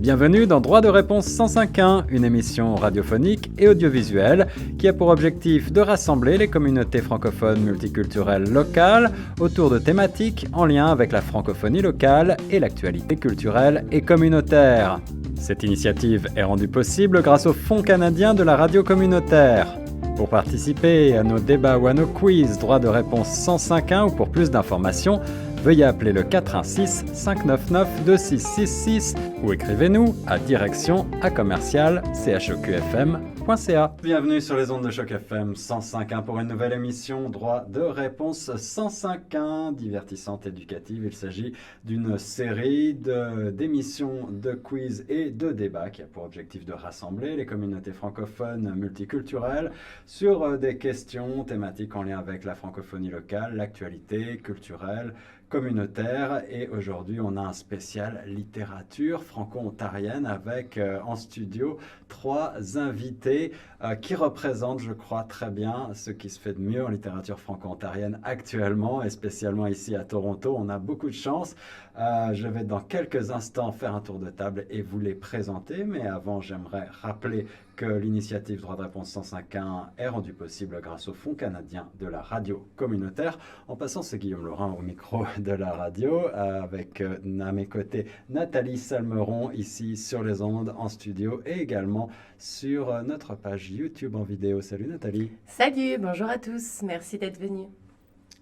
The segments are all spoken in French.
Bienvenue dans Droit de réponse 105.1, une émission radiophonique et audiovisuelle qui a pour objectif de rassembler les communautés francophones multiculturelles locales autour de thématiques en lien avec la francophonie locale et l'actualité culturelle et communautaire. Cette initiative est rendue possible grâce au Fonds canadien de la radio communautaire. Pour participer à nos débats ou à nos quiz Droit de réponse 105.1 ou pour plus d'informations, veuillez appeler le 416 599 2666 ou écrivez-nous à direction@choqfm.ca. Bienvenue sur les ondes de Choc FM 105.1 pour une nouvelle émission Droit de réponse 105.1, divertissante, éducative. Il s'agit d'une série d'émissions de quiz et de débats qui a pour objectif de rassembler les communautés francophones multiculturelles sur des questions thématiques en lien avec la francophonie locale, l'actualité culturelle, communautaire. Et aujourd'hui, on a un spécial littérature franco-ontarienne avec en studio 3 invités qui représentent, je crois, très bien ce qui se fait de mieux en littérature franco-ontarienne actuellement et spécialement ici à Toronto. On a beaucoup de chance. Je vais dans quelques instants faire un tour de table et vous les présenter. Mais avant, j'aimerais rappeler que l'initiative Droit de réponse 105.1 est rendue possible grâce au Fonds canadien de la radio communautaire. En passant, c'est Guillaume Laurin au micro de la radio, avec à mes côtés Nathalie Salmeron ici sur les ondes en studio et également sur notre page YouTube en vidéo. Salut Nathalie. Salut, bonjour à tous, merci d'être venus.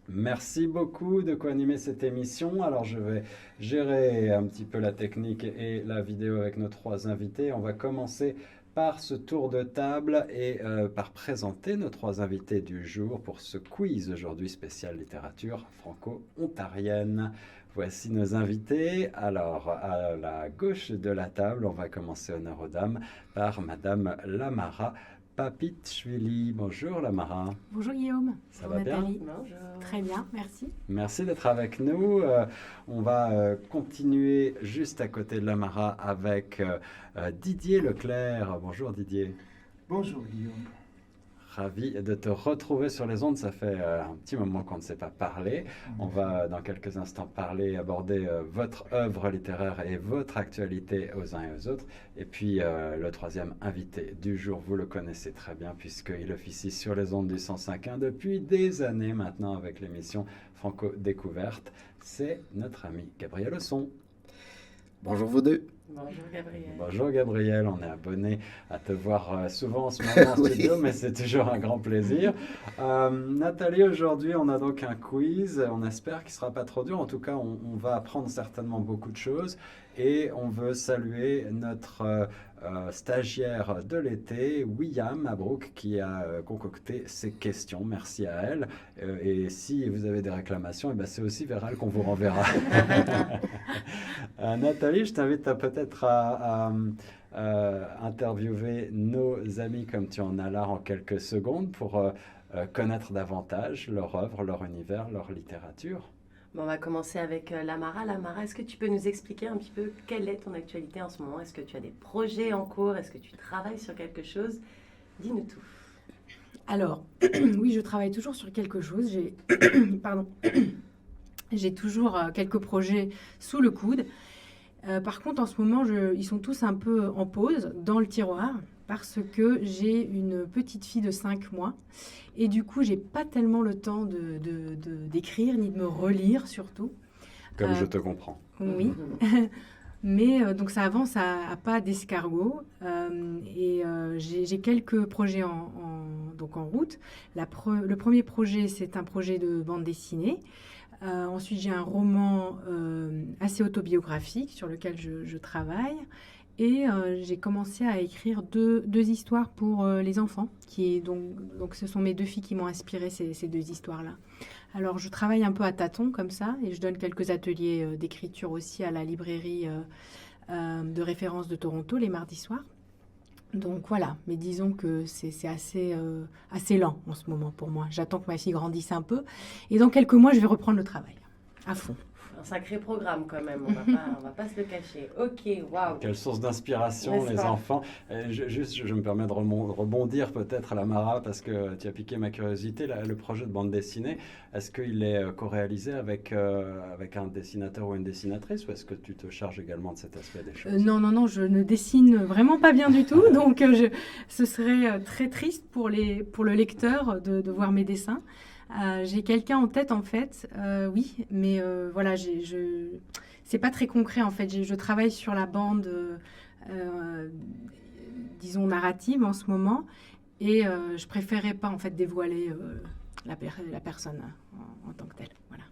Merci beaucoup de co-animer cette émission. Alors je vais gérer un petit peu la technique et la vidéo avec nos 3 invités. On va commencer par ce tour de table et par présenter nos 3 invités du jour pour ce quiz aujourd'hui spécial littérature franco-ontarienne. Voici nos invités. Alors, à la gauche de la table, on va commencer honneur aux dames par Madame Lamara Papitchvili. Bonjour Lamara. Bonjour Guillaume. Ça va bien? Bonjour. Très bien, merci. Merci d'être avec nous. On va continuer juste à côté de Lamara avec Didier Leclerc. Bonjour Didier. Bonjour Guillaume. Ravi de te retrouver sur les ondes. Ça fait un petit moment qu'on ne s'est pas parlé. On va dans quelques instants aborder votre œuvre littéraire et votre actualité aux uns et aux autres. Et puis le 3e invité du jour, vous le connaissez très bien puisqu'il officie sur les ondes du 105.1 depuis des années maintenant avec l'émission Franco Découverte. C'est notre ami Gabriel Osson. Bonjour vous deux. Bonjour Gabriel. Bonjour Gabriel, on est abonné à te voir souvent en ce moment en studio, mais c'est toujours un grand plaisir. Nathalie, aujourd'hui on a donc un quiz, on espère qu'il ne sera pas trop dur, en tout cas on va apprendre certainement beaucoup de choses et on veut saluer notre stagiaire de l'été, William Mabrouk, qui a concocté ces questions. Merci à elle. Et si vous avez des réclamations, c'est aussi vers elle qu'on vous renverra. Nathalie, je t'invite peut-être à interviewer nos amis comme tu en as là en quelques secondes pour connaître davantage leur œuvre, leur univers, leur littérature. Bon, on va commencer avec Lamara. Lamara, est-ce que tu peux nous expliquer un petit peu quelle est ton actualité en ce moment? Est-ce que tu as des projets en cours? Est-ce que tu travailles sur quelque chose? Dis-nous tout. Alors, oui, je travaille toujours sur quelque chose. J'ai toujours quelques projets sous le coude. Par contre, en ce moment, ils sont tous un peu en pause dans le tiroir parce que j'ai une petite fille de 5 mois. Et du coup, j'ai pas tellement le temps d'écrire, ni de me relire surtout. Comme je te comprends. Oui. Mais donc ça avance à pas d'escargot. J'ai quelques projets en route. Le premier projet, c'est un projet de bande dessinée. Ensuite, j'ai un roman assez autobiographique sur lequel je travaille. Et j'ai commencé à écrire deux histoires pour les enfants. Donc ce sont mes 2 filles qui m'ont inspiré ces 2 histoires-là. Alors, je travaille un peu à tâtons comme ça. Et je donne quelques ateliers d'écriture aussi à la librairie de référence de Toronto, les mardis soirs. Donc voilà, mais disons que c'est assez lent en ce moment pour moi. J'attends que ma fille grandisse un peu. Et dans quelques mois, je vais reprendre le travail à fond. Un sacré programme quand même, on va pas se le cacher. Ok, waouh. Quelle source d'inspiration, N'est-ce les pas? enfants. Je me permets de rebondir peut-être à la Mara, parce que tu as piqué ma curiosité. Le projet de bande dessinée, est-ce qu'il est co-réalisé avec un dessinateur ou une dessinatrice, ou est-ce que tu te charges également de cet aspect des choses? Non, je ne dessine vraiment pas bien du tout, donc ce serait très triste pour le lecteur de voir mes dessins. J'ai quelqu'un en tête en fait, oui, mais voilà, c'est pas très concret en fait. Je travaille sur la bande, disons narrative en ce moment, et je préférais pas en fait dévoiler la personne en tant que telle. Voilà.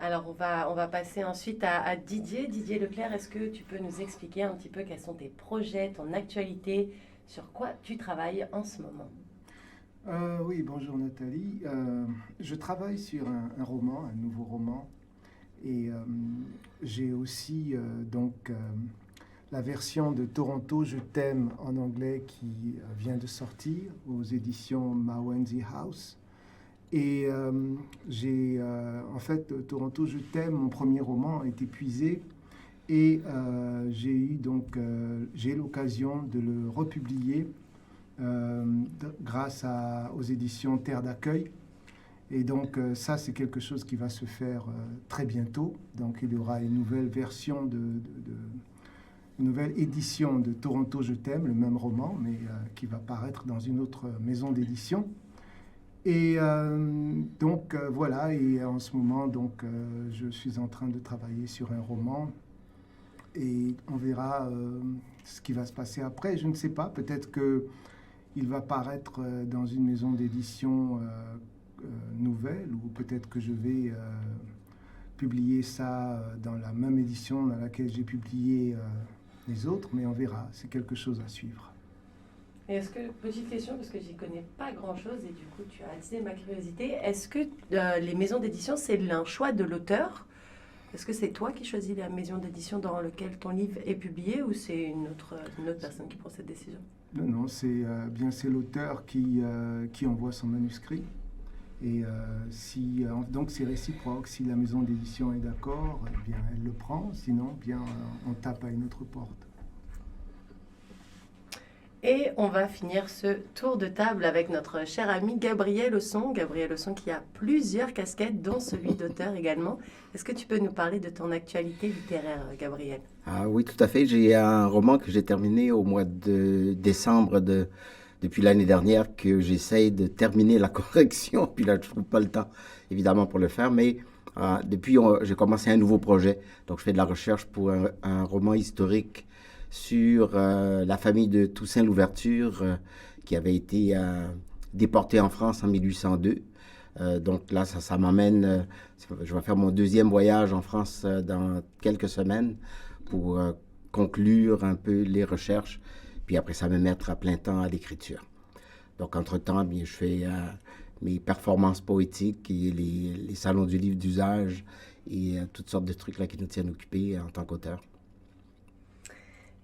Alors, on va passer ensuite à Didier. Didier Leclerc, est-ce que tu peux nous expliquer un petit peu quels sont tes projets, ton actualité, sur quoi tu travailles en ce moment? Oui, bonjour Nathalie. Je travaille sur un roman, un nouveau roman. Et j'ai aussi la version de Toronto, Je t'aime en anglais qui vient de sortir aux éditions Mawenzi House. Et en fait, Toronto, Je t'aime, mon premier roman est épuisé. Et j'ai l'occasion de le republier grâce aux éditions Terre d'accueil. Et donc ça, c'est quelque chose qui va se faire très bientôt. Donc il y aura une nouvelle version, une nouvelle édition de Toronto, Je t'aime, le même roman, mais qui va paraître dans une autre maison d'édition. Et voilà, et en ce moment, je suis en train de travailler sur un roman. Et on verra ce qui va se passer après. Je ne sais pas, peut-être qu'il va paraître dans une maison d'édition nouvelle, ou peut-être que je vais publier ça dans la même édition dans laquelle j'ai publié les autres, mais on verra, c'est quelque chose à suivre. Et est-ce que, petite question, parce que j'y connais pas grand-chose et du coup tu as attisé ma curiosité, est-ce que les maisons d'édition, c'est un choix de l'auteur? Est-ce que c'est toi qui choisis la maison d'édition dans laquelle ton livre est publié, ou c'est une autre personne qui prend cette décision? Non, c'est l'auteur qui envoie son manuscrit. Et donc c'est réciproque. Si la maison d'édition est d'accord, eh bien elle le prend. Sinon, bien on tape à une autre porte. Et on va finir ce tour de table avec notre cher ami Gabriel Osson. Gabriel Osson qui a plusieurs casquettes, dont celui d'auteur également. Est-ce que tu peux nous parler de ton actualité littéraire, Gabriel? Ah oui, tout à fait. J'ai un roman que j'ai terminé au mois de décembre depuis l'année dernière, que j'essaye de terminer la correction. Puis là, je ne trouve pas le temps, évidemment, pour le faire. Mais depuis, j'ai commencé un nouveau projet. Donc, je fais de la recherche pour un roman historique sur la famille de Toussaint Louverture, qui avait été déportée en France en 1802. Donc là, ça m'amène, je vais faire mon deuxième voyage en France dans quelques semaines pour conclure un peu les recherches, puis après ça me mettre à plein temps à l'écriture. Donc entre-temps, bien, je fais mes performances poétiques et les salons du livre d'usage et toutes sortes de trucs là qui nous tiennent occupés en tant qu'auteur.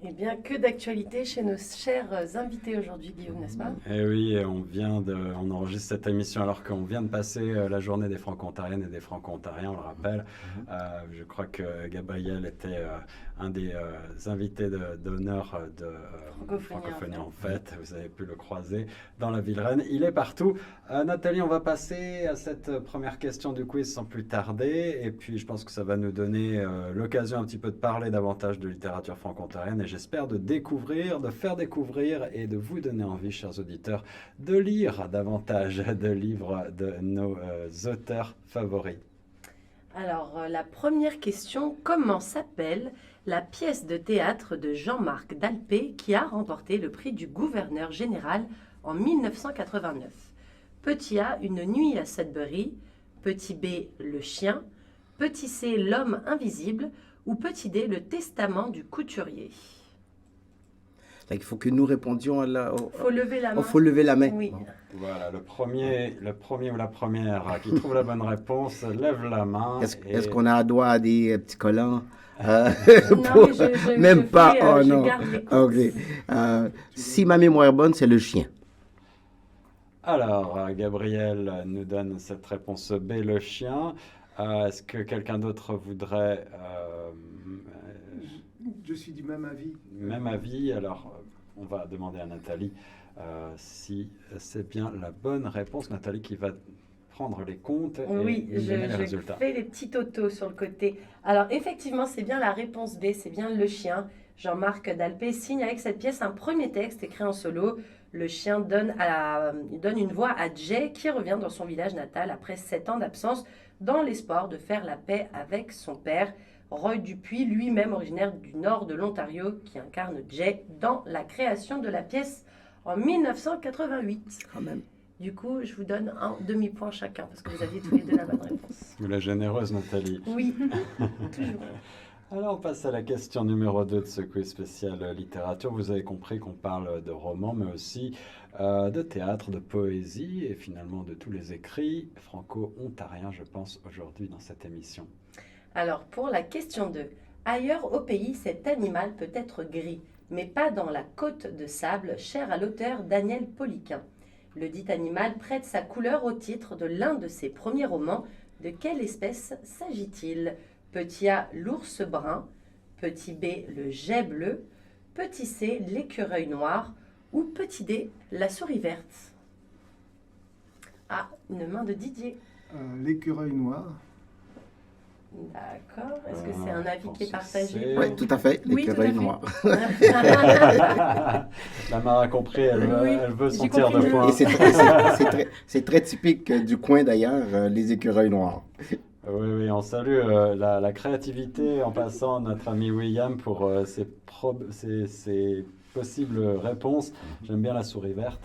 Eh bien, que d'actualité chez nos chers invités aujourd'hui, Guillaume, n'est-ce pas? Eh oui, et on enregistre cette émission alors qu'on vient de passer la journée des Franco-Ontariennes et des Franco-Ontariens, on le rappelle. Je crois que Gabriel était un des invités d'honneur de Francophonie en fait. Vous avez pu le croiser dans la ville reine. Il est partout. Nathalie, on va passer à cette première question du quiz sans plus tarder. Et puis, je pense que ça va nous donner l'occasion un petit peu de parler davantage de littérature franco-ontarienne. Et j'espère de faire découvrir et de vous donner envie, chers auditeurs, de lire davantage de livres de nos auteurs favoris. Alors, la première question, comment s'appelle la pièce de théâtre de Jean-Marc Dalpé qui a remporté le prix du gouverneur général en 1989? Petit A, Une nuit à Sudbury. Petit B, Le chien. Petit C, L'homme invisible. Ou petit D, Le testament du couturier? Il faut que nous répondions à la... Faut lever la main. Faut lever la main. Oui. Bon. Voilà, le premier ou la première qui trouve la bonne réponse lève la main. Est-ce qu'on a droit à des petits collants? Non, mais Même pas. Oh je non. garde les comptes. Ok. Si ma mémoire est bonne, c'est Le chien. Alors, Gabriel nous donne cette réponse B, Le chien. Est-ce que quelqu'un d'autre voudrait Je suis du même avis. même avis? Alors, on va demander à Nathalie si c'est bien la bonne réponse. Nathalie qui va prendre les comptes et Oui, nous donner les je résultats. fais les petits autos sur le côté. Alors, effectivement, c'est bien la réponse B, c'est bien Le Chien. Jean-Marc Dalpé signe avec cette pièce un premier texte écrit en solo. Le chien donne une voix à Jay qui revient dans son village natal après 7 ans d'absence dans l'espoir de faire la paix avec son père. Roy Dupuis, lui-même originaire du nord de l'Ontario, qui incarne Jay dans la création de la pièce en 1988. Quand même. Du coup, je vous donne un demi-point chacun parce que vous aviez tous les deux la bonne réponse. Vous la généreuse, Nathalie. Oui, toujours. Alors, on passe à la question numéro 2 de ce quiz spécial littérature. Vous avez compris qu'on parle de romans, mais aussi de théâtre, de poésie et finalement de tous les écrits franco-ontariens, je pense, aujourd'hui dans cette émission. Alors, pour la question 2, ailleurs au pays, cet animal peut être gris, mais pas dans la côte de sable, chère à l'auteur Daniel Poliquin. Le dit animal prête sa couleur au titre de l'un de ses premiers romans. De quelle espèce s'agit-il? Petit A, l'ours brun. Petit B, le jet bleu. Petit C, l'écureuil noir. Ou petit D, la souris verte. Ah, une main de Didier. L'écureuil noir. D'accord. Est-ce que c'est un avis qui est partagé? c'est- Oui, tout à fait, Oui, tout à l'écureuil fait. noir. La Mara a compris, Oui, elle veut j'ai son tir de compris. poing. Et c'est très typique du coin d'ailleurs, les écureuils noirs. Oui, oui, on salue la créativité en passant notre ami William pour ses possibles réponses. J'aime bien la souris verte.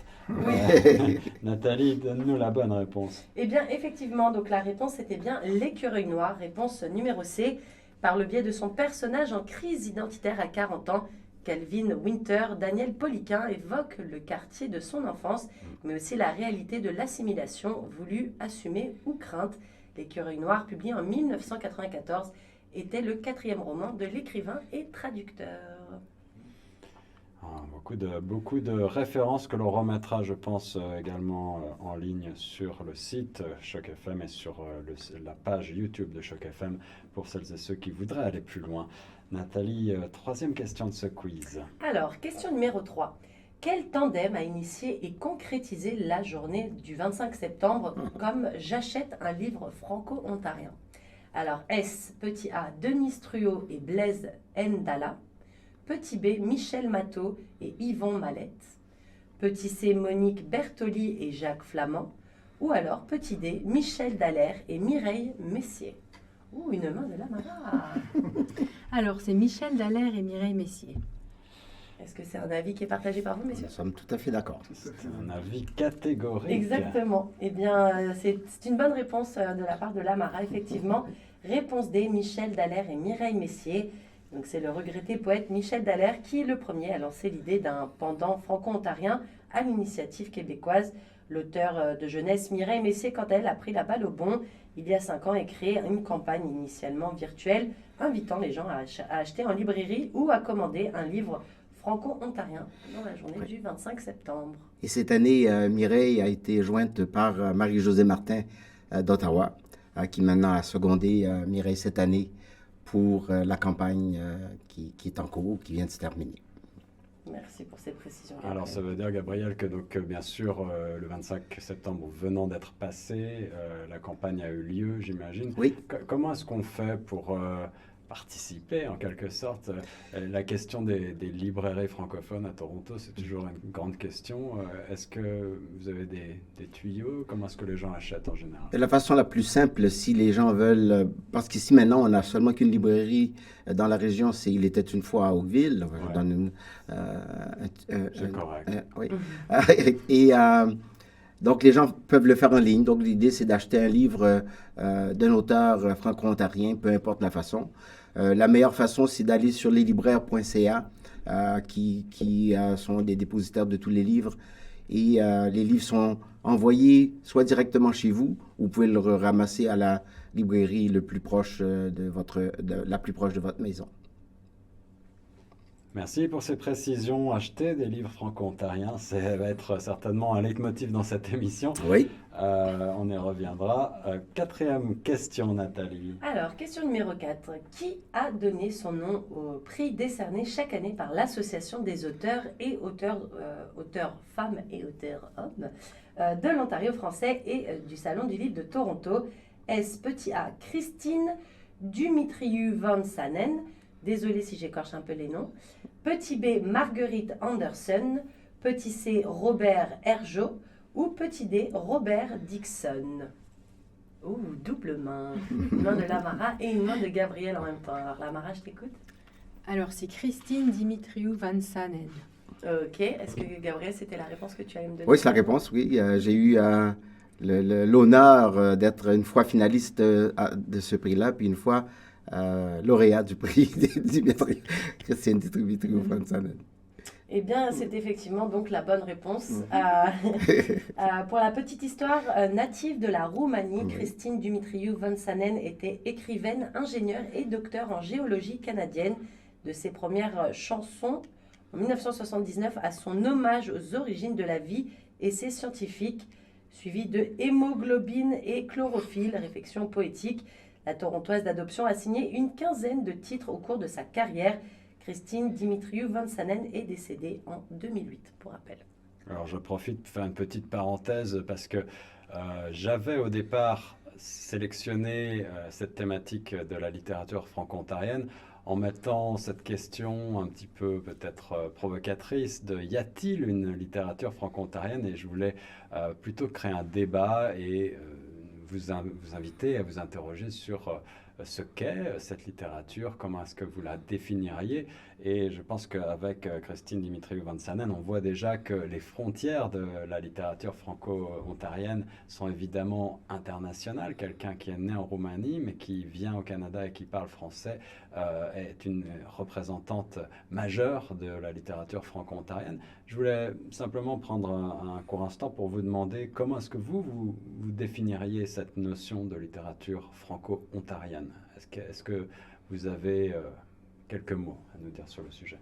Nathalie, donne-nous la bonne réponse. Eh bien, effectivement, donc la réponse était bien l'écureuil noir, réponse numéro C. Par le biais de son personnage en crise identitaire à 40 ans, Calvin Winter, Daniel Poliquin évoque le quartier de son enfance, mais aussi la réalité de l'assimilation voulue, assumée ou crainte. L'écureuil noir, publié en 1994, était le 4e roman de l'écrivain et traducteur. Beaucoup de références que l'on remettra, je pense, également en ligne sur le site Choc FM et sur la page YouTube de Choc FM pour celles et ceux qui voudraient aller plus loin. Nathalie, troisième question de ce quiz. Alors, question numéro 3. Quel tandem a initié et concrétisé la journée du 25 septembre comme j'achète un livre franco-ontarien? Alors, S, petit A, Denis Truot et Blaise Ndala. Petit B, Michel Matteau et Yvon Mallette. Petit C, Monique Bertoli et Jacques Flamand. Ou alors, petit D, Michel Dallaire et Mireille Messier. Ouh, une main de la Mara. Alors, c'est Michel Dallaire et Mireille Messier. Est-ce que c'est un avis qui est partagé par vous, messieurs? Nous sommes tout à fait d'accord. C'est un avis catégorique. Exactement. Eh bien, c'est une bonne réponse de la part de Lamara, effectivement. Réponse D, Michel Dallaire et Mireille Messier. Donc, c'est le regretté poète Michel Dallaire qui est le premier à lancer l'idée d'un pendant franco-ontarien à l'initiative québécoise. L'auteur de jeunesse Mireille Messier, quant à elle, a pris la balle au bond il y a 5 ans et créé une campagne initialement virtuelle invitant les gens à acheter en librairie ou à commander un livre franco-ontarien dans la journée du 25 septembre. Et cette année, Mireille a été jointe par Marie-Josée Martin d'Ottawa, qui maintenant a secondé Mireille cette année pour la campagne qui est en cours, qui vient de se terminer. Merci pour ces précisions. Alors, ça veut dire, Gabriel, que donc, bien sûr, le 25 septembre venant d'être passé, la campagne a eu lieu, j'imagine. Oui. Comment est-ce qu'on fait pour participer, en quelque sorte? La question des librairies francophones à Toronto, c'est toujours une grande question. Est-ce que vous avez des tuyaux? Comment est-ce que les gens achètent en général? De la façon la plus simple, si les gens veulent, parce qu'ici maintenant, on n'a seulement qu'une librairie dans la région, c'est Il était une fois à Oakville. Ouais. Dans une, C'est correct. oui. Et donc, les gens peuvent le faire en ligne. Donc, l'idée, c'est d'acheter un livre d'un auteur franco-ontarien, peu importe la façon. La meilleure façon, c'est d'aller sur leslibraires.ca, qui sont des dépositaires de tous les livres. Et les livres sont envoyés soit directement chez vous, ou vous pouvez le ramasser à la librairie le plus proche la plus proche de votre maison. Merci pour ces précisions. Acheter des livres franco-ontariens, ça va être certainement un leitmotiv dans cette émission. Oui. On y reviendra. Quatrième question, Nathalie. Alors, question numéro 4. Qui a donné son nom au prix décerné chaque année par l'Association des auteurs et auteurs femmes et auteurs hommes de l'Ontario français et du Salon du Livre de Toronto? Est-ce petit A, Christine Dumitriu Van Sanen? Désolée si j'écorche un peu les noms. Petit B, Marguerite Anderson. Petit C, Robert Herjot. Ou petit D, Robert Dixon. Ouh, double main. Une main de Lamara et une main de Gabriel en même temps. Alors Lamara, je t'écoute. Alors, c'est Christine Dimitriou Van Sanen. Ok. Est-ce que Gabriel, c'était la réponse que tu allais me donner? Oui, c'est la réponse, oui. J'ai eu l'honneur d'être une fois finaliste de ce prix-là, puis une fois lauréat du prix Christine Dimitriou Van Sanen. Eh bien, c'est effectivement donc la bonne réponse. Pour la petite histoire, native de la Roumanie, Christine Dumitriu Van Sanen était écrivaine, ingénieure et docteur en géologie canadienne. De ses premières chansons, en 1979, à son hommage aux origines de la vie, essai scientifique, suivi de Hémoglobine et chlorophylle, réflexion poétique. La Torontoise d'adoption a signé une quinzaine de titres au cours de sa carrière. Christine Dimitriou Van Sanen est décédée en 2008, pour rappel. Alors je profite de faire une petite parenthèse parce que j'avais au départ sélectionné cette thématique de la littérature franco-ontarienne en mettant cette question un petit peu peut-être provocatrice de y a-t-il une littérature franco-ontarienne, et je voulais plutôt créer un débat et vous inviter à vous interroger sur ce qu'est cette littérature, comment est-ce que vous la définiriez. Et je pense qu'avec Christine Dimitriou Van Sanen, on voit déjà que les frontières de la littérature franco-ontarienne sont évidemment internationales. Quelqu'un qui est né en Roumanie, mais qui vient au Canada et qui parle français, est une représentante majeure de la littérature franco-ontarienne. Je voulais simplement prendre un court instant pour vous demander comment est-ce que vous définiriez cette notion de littérature franco-ontarienne. Est-ce que vous avez quelques mots à nous dire sur le sujet?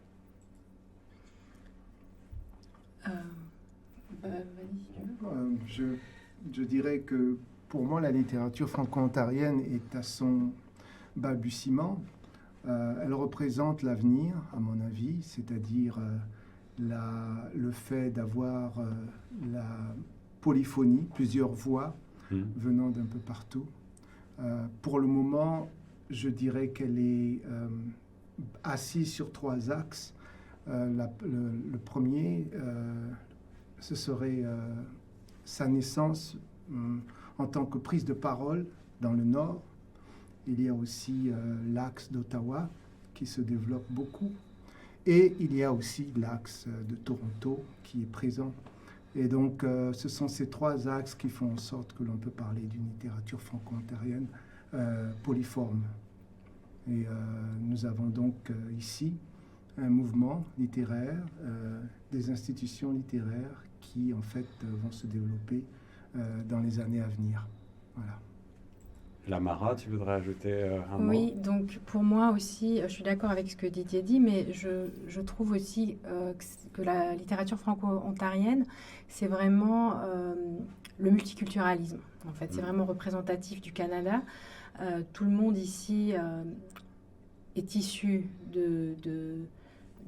Je dirais que pour moi, la littérature franco-ontarienne est à son balbutiement. Elle représente l'avenir, à mon avis, c'est-à-dire le fait d'avoir la polyphonie, plusieurs voix venant d'un peu partout. Pour le moment, je dirais qu'elle est assise sur trois axes. Le premier, ce serait sa naissance en tant que prise de parole dans le Nord. Il y a aussi l'axe d'Ottawa qui se développe beaucoup. Et il y a aussi l'axe de Toronto qui est présent. Et donc, ce sont ces trois axes qui font en sorte que l'on peut parler d'une littérature franco-ontarienne polyforme. Et nous avons donc ici un mouvement littéraire, des institutions littéraires qui, en fait, vont se développer dans les années à venir. Voilà. Lamara, tu voudrais ajouter un mot? Oui, donc pour moi aussi, je suis d'accord avec ce que Didier dit, mais je trouve aussi que la littérature franco-ontarienne, c'est vraiment le multiculturalisme. En fait, c'est vraiment représentatif du Canada. Tout le monde ici est issu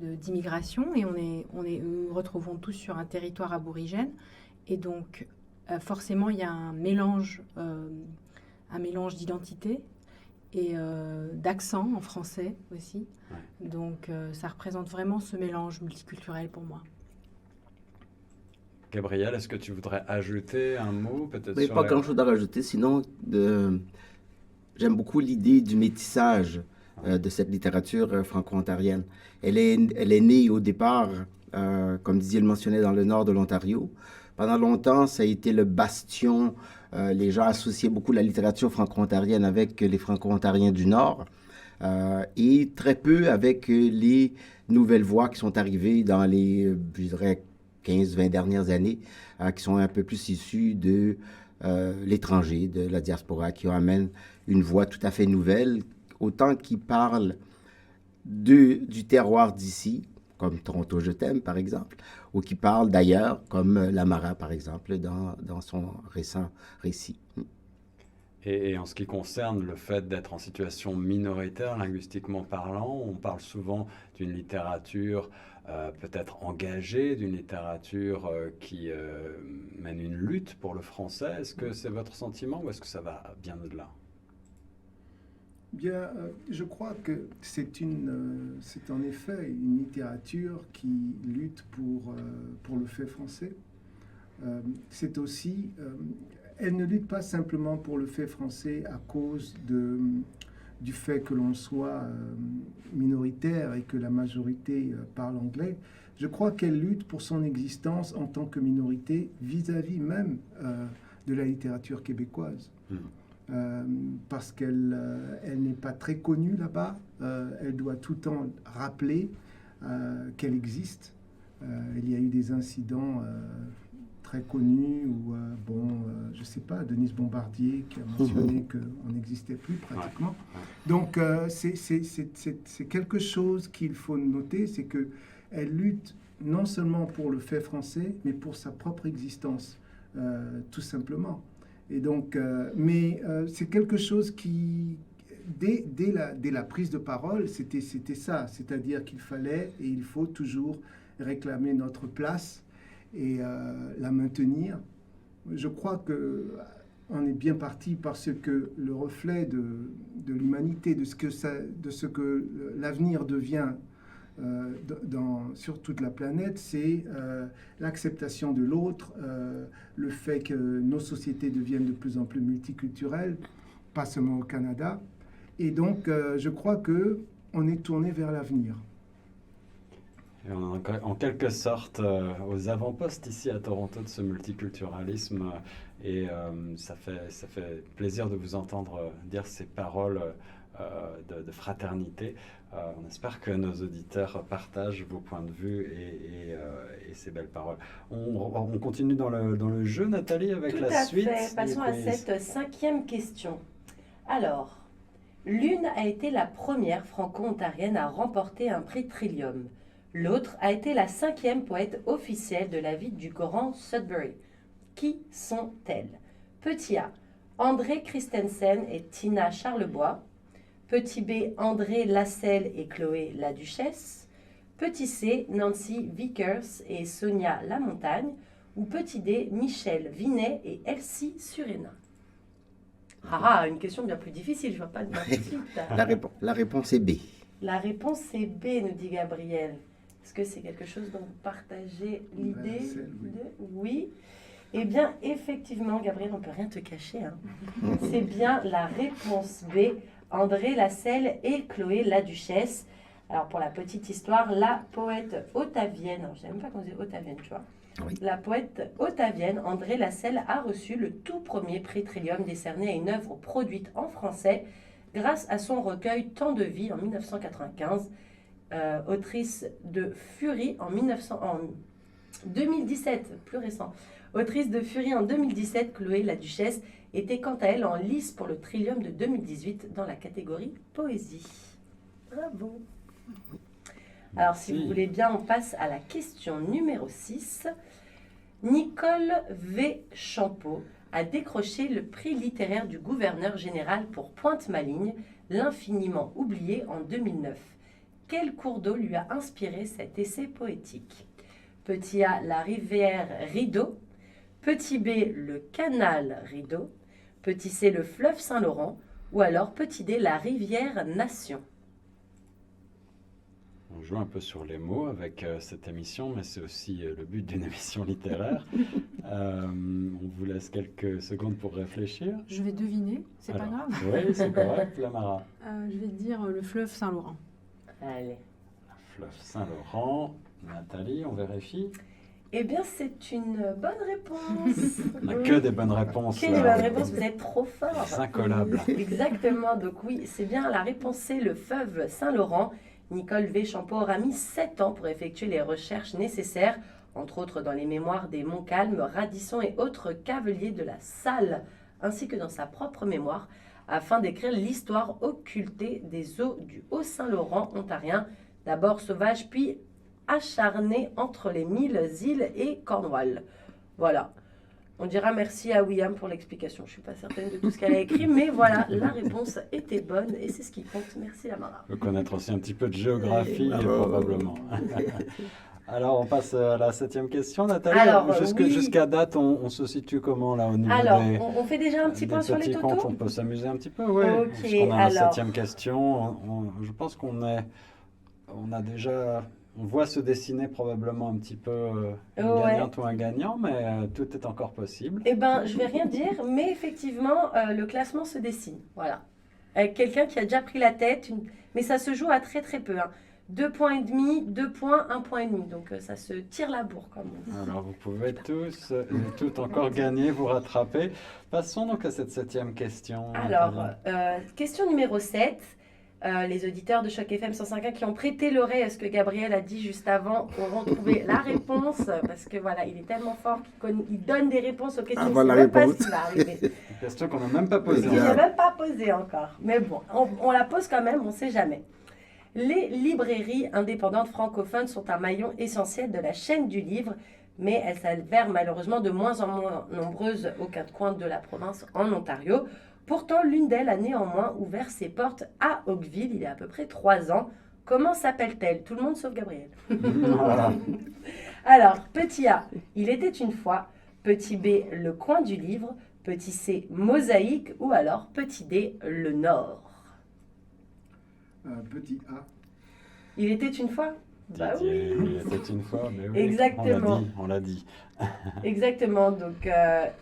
d'immigration et nous retrouvons tous sur un territoire aborigène. Et donc, forcément, il y a un mélange d'identité et d'accent en français aussi. Ouais. Donc, ça représente vraiment ce mélange multiculturel pour moi. Gabriel, est-ce que tu voudrais ajouter un mot peut-être? Oui, pas grand-chose à rajouter, sinon j'aime beaucoup l'idée du métissage de cette littérature franco-ontarienne. Elle est née au départ, comme Didier le mentionnait, dans le nord de l'Ontario. Pendant longtemps, ça a été le bastion. Les gens associaient beaucoup la littérature franco-ontarienne avec les franco-ontariens du Nord et très peu avec les nouvelles voix qui sont arrivées dans les, je dirais, 15-20 dernières années, qui sont un peu plus issues de l'étranger, de la diaspora, qui amènent une voix tout à fait nouvelle, autant qui parle du terroir d'ici, comme Toronto, je t'aime, par exemple, ou qui parlent d'ailleurs, comme Lamara, par exemple, dans son récent récit. Et en ce qui concerne le fait d'être en situation minoritaire, linguistiquement parlant, on parle souvent d'une littérature peut-être engagée, d'une littérature qui mène une lutte pour le français. Est-ce que c'est votre sentiment ou est-ce que ça va bien au-delà? Bien, je crois que c'est en effet une littérature qui lutte pour le fait français. C'est aussi, elle ne lutte pas simplement pour le fait français à cause du fait que l'on soit minoritaire et que la majorité parle anglais. Je crois qu'elle lutte pour son existence en tant que minorité vis-à-vis même de la littérature québécoise. Parce qu'elle n'est pas très connue là-bas. Elle doit tout le temps rappeler qu'elle existe. Il y a eu des incidents très connus où, je ne sais pas, Denise Bombardier qui a mentionné qu'on n'existait plus pratiquement. Donc, c'est quelque chose qu'il faut noter, c'est qu'elle lutte non seulement pour le fait français, mais pour sa propre existence, tout simplement. Et donc, c'est quelque chose qui, dès la prise de parole, c'était ça. C'est-à-dire qu'il fallait et il faut toujours réclamer notre place et la maintenir. Je crois qu'on est bien parti parce que le reflet de l'humanité, de ce que l'avenir devient sur toute la planète, c'est l'acceptation de l'autre, le fait que nos sociétés deviennent de plus en plus multiculturelles, pas seulement au Canada. Et donc, je crois qu'on est tourné vers l'avenir. Et on est en quelque sorte aux avant-postes ici à Toronto de ce multiculturalisme et ça fait plaisir de vous entendre dire ces paroles de fraternité. On espère que nos auditeurs partagent vos points de vue et ces belles paroles. On continue dans le jeu, Nathalie, avec Tout la à suite. fait. Passons à cette 5e question. Alors, l'une a été la première franco-ontarienne à remporter un prix Trillium. L'autre a été la 5e poète officielle de la ville du Grand Sudbury. Qui sont-elles? Petit A, André Christensen et Tina Charlebois. Petit B, André Lasselle et Chloé Laduchesse. Petit C, Nancy Vickers et Sonia Lamontagne. Ou petit D, Michel Vinet et Elsie Surena. Ah, une question bien plus difficile, je vois pas de ma suite. La réponse est B. La réponse est B, nous dit Gabriel. Est-ce que c'est quelque chose dont vous partagez l'idée Oui. Eh bien, effectivement, Gabriel, on ne peut rien te cacher. Hein. C'est bien la réponse B, André Lasselle et Chloé Laduchesse. Alors, pour la petite histoire, la poète ottavienne, je ne sais même pas comment on dit ottavienne, tu vois. Oui. La poète ottavienne, André Lasselle, a reçu le tout premier prix Trillium décerné à une œuvre produite en français grâce à son recueil Temps de vie en 1995. Autrice de Furie en 2017, plus récent. Autrice de Furie en 2017, Chloé Laduchesse était quant à elle en lice pour le Trillium de 2018 dans la catégorie Poésie. Bravo. Alors si vous voulez bien, on passe à la question numéro 6. Nicole V. Champeau a décroché le prix littéraire du gouverneur général pour Pointe-Maligne, l'infiniment oublié en 2009. Quel cours d'eau lui a inspiré cet essai poétique? Petit A, la rivière Rideau. Petit B, le canal Rideau. Petit C, le fleuve Saint-Laurent. Ou alors petit D, la rivière Nation. On joue un peu sur les mots avec cette émission, mais c'est aussi le but d'une émission littéraire. On vous laisse quelques secondes pour réfléchir. Je vais deviner, c'est pas grave. Oui, c'est correct, Lamara. Je vais dire le fleuve Saint-Laurent. Allez. Fleuve Saint-Laurent. Nathalie, on vérifie. Eh bien, c'est une bonne réponse. On n'a que des bonnes réponses. Que des bonnes réponses, vous êtes trop fort. C'est incollable. Exactement, donc oui, c'est bien la réponse C, le fleuve Saint-Laurent. Nicole V. Champeau aura mis 7 ans pour effectuer les recherches nécessaires, entre autres dans les mémoires des Montcalm, Radisson et autres caveliers de la Salle, ainsi que dans sa propre mémoire, afin d'écrire l'histoire occultée des eaux du Haut-Saint-Laurent ontarien, d'abord sauvage puis acharné entre les 1000 îles et Cornwall. Voilà. On dira merci à William pour l'explication. Je ne suis pas certaine de tout ce qu'elle a écrit, mais voilà, la réponse était bonne et c'est ce qui compte. Merci Lamara. Il faut connaître aussi un petit peu de géographie, Bravo. probablement. Alors, on passe à la 7e question, Nathalie. Alors, oui. Jusqu'à date, on se situe comment là au niveau Alors, des, on fait déjà un petit des point sur les petits comptes? totos. On peut s'amuser un petit peu, oui. Ok, Parce qu'on a la alors. 7e question. Je pense qu'on a déjà... On voit se dessiner probablement un petit peu une Ouais. gagnante ou un gagnant, mais tout est encore possible. Eh ben, je vais rien dire, mais effectivement, le classement se dessine. Voilà. Avec quelqu'un qui a déjà pris la tête, mais ça se joue à très très peu. 2 points et demi, 2 points, 1 point et demi. Donc ça se tire la bourre, comme on dit. Alors, vous pouvez tous et toutes encore gagner, vous rattraper. Passons donc à cette 7e question. Alors, Nathalie. question numéro 7. Les auditeurs de Choc FM 105.1 qui ont prêté l'oreille à ce que Gabriel a dit juste avant auront trouvé la réponse parce que voilà, il est tellement fort qu'il donne des réponses aux questions. Avant la Je sais même pas réponse. ce qui va arriver. Une question qu'on n'a même pas posée. Il n'a même pas posé encore. Mais bon, on la pose quand même, on ne sait jamais. Les librairies indépendantes francophones sont un maillon essentiel de la chaîne du livre, mais elles s'avèrent malheureusement de moins en moins nombreuses aux 4 coins de la province en Ontario. Pourtant, l'une d'elles a néanmoins ouvert ses portes à Oakville il y a à peu près 3 ans. Comment s'appelle-t-elle? Tout le monde sauf Gabriel. Voilà. Alors, petit A, il était une fois. Petit B, le coin du livre. Petit C, mosaïque. Ou alors, petit D, le nord. Petit A. Il était une fois? Bah Didier, oui. il était une fois, mais oui, Exactement. on l'a dit. Exactement. Donc,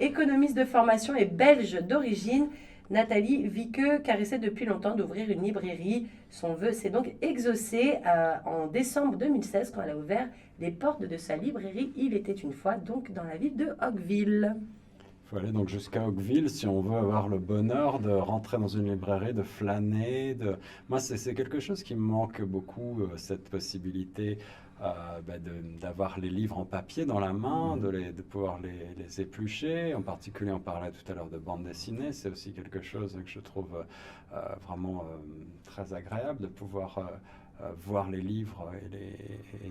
économiste de formation et belge d'origine, Nathalie Viqueux caressait depuis longtemps d'ouvrir une librairie. Son vœu s'est donc exaucé en décembre 2016 quand elle a ouvert les portes de sa librairie Il était une fois, donc dans la ville de Oakville. Il faut aller donc jusqu'à Oakville si on veut avoir le bonheur de rentrer dans une librairie, de flâner. Moi, c'est quelque chose qui me manque beaucoup, cette possibilité d'avoir les livres en papier dans la main, de pouvoir les éplucher. En particulier, on parlait tout à l'heure de bande dessinée. C'est aussi quelque chose que je trouve vraiment très agréable de pouvoir voir les livres et